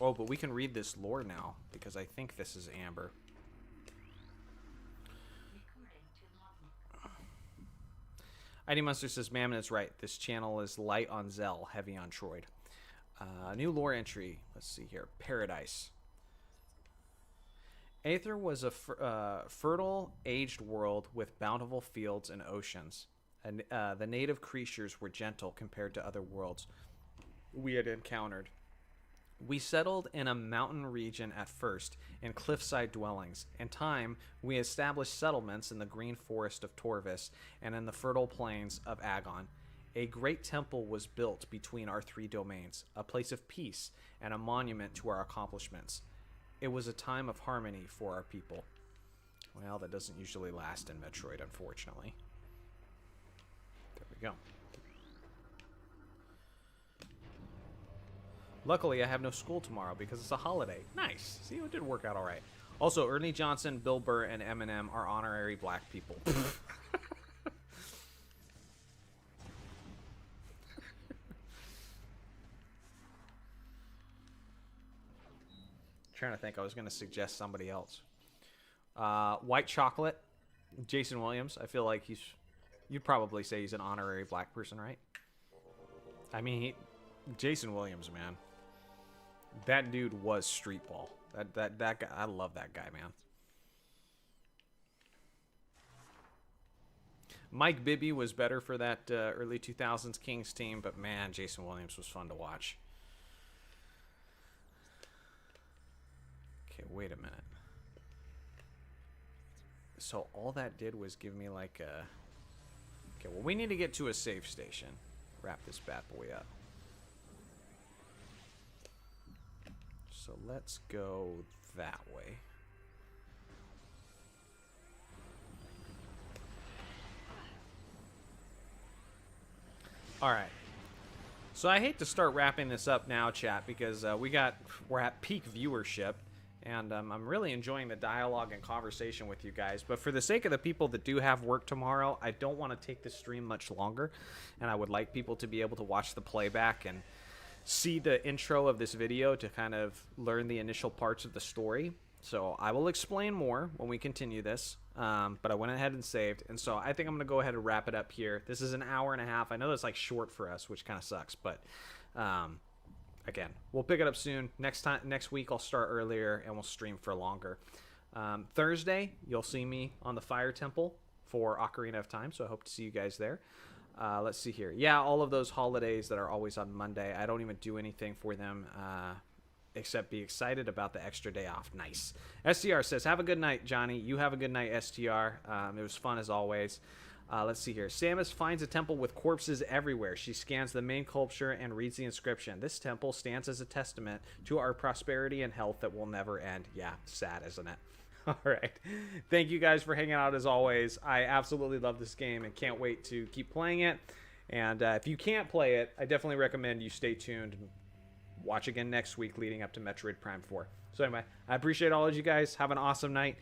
Oh, but we can read this lore now, because I think this is amber. ID Monster says, Mammon is right. This channel is light on Zell, heavy on Troid. New lore entry. Let's see here. Paradise. Aether was a fertile, aged world with bountiful fields and oceans. And the native creatures were gentle compared to other worlds we had encountered. We settled in a mountain region at first, in cliffside dwellings. In time, we established settlements in the green forest of Torvis and in the fertile plains of Agon. A great temple was built between our 3 domains, a place of peace and a monument to our accomplishments. It was a time of harmony for our people. Well, that doesn't usually last in Metroid, unfortunately. There we go. Luckily, I have no school tomorrow because it's a holiday. Nice. See, it did work out all right. Also, Ernie Johnson, Bill Burr, and Eminem are honorary black people. Trying to think. I was going to suggest somebody else. White Chocolate, Jason Williams. I feel like you'd probably say he's an honorary black person, right? I mean, Jason Williams, man. That dude was street ball. That guy, I love that guy, man. Mike Bibby was better for that early 2000s Kings team, but man, Jason Williams was fun to watch. Okay, wait a minute. So all that did was give me like a... Okay, well, we need to get to a save station. Wrap this bad boy up. So let's go that way. All right. So I hate to start wrapping this up now, chat, because we're at peak viewership, and I'm really enjoying the dialogue and conversation with you guys. But for the sake of the people that do have work tomorrow, I don't want to take this stream much longer, and I would like people to be able to watch the playback and see the intro of this video to kind of learn the initial parts of the story. So I will explain more when we continue this, but I went ahead and saved, and so I think I'm going to go ahead and wrap it up here. This is an hour and a half. I know that's like short for us, which kind of sucks, but again, we'll pick it up soon. Next week I'll start earlier and we'll stream for longer. Thursday, you'll see me on the Fire Temple for Ocarina of Time, so I hope to see you guys there. Let's see here. Yeah, all of those holidays that are always on Monday, I don't even do anything for them except be excited about the extra day off. Nice. STR says, have a good night, Johnny. You have a good night, STR. It was fun as always. Let's see here. Samus finds a temple with corpses everywhere. She scans the main sculpture and reads the inscription. This temple stands as a testament to our prosperity and health that will never end. Yeah, sad, isn't it? All right. Thank you guys for hanging out as always. I absolutely love this game and can't wait to keep playing it. And if you can't play it, I definitely recommend you stay tuned and watch again next week leading up to Metroid Prime 4. So anyway, I appreciate all of you guys. Have an awesome night.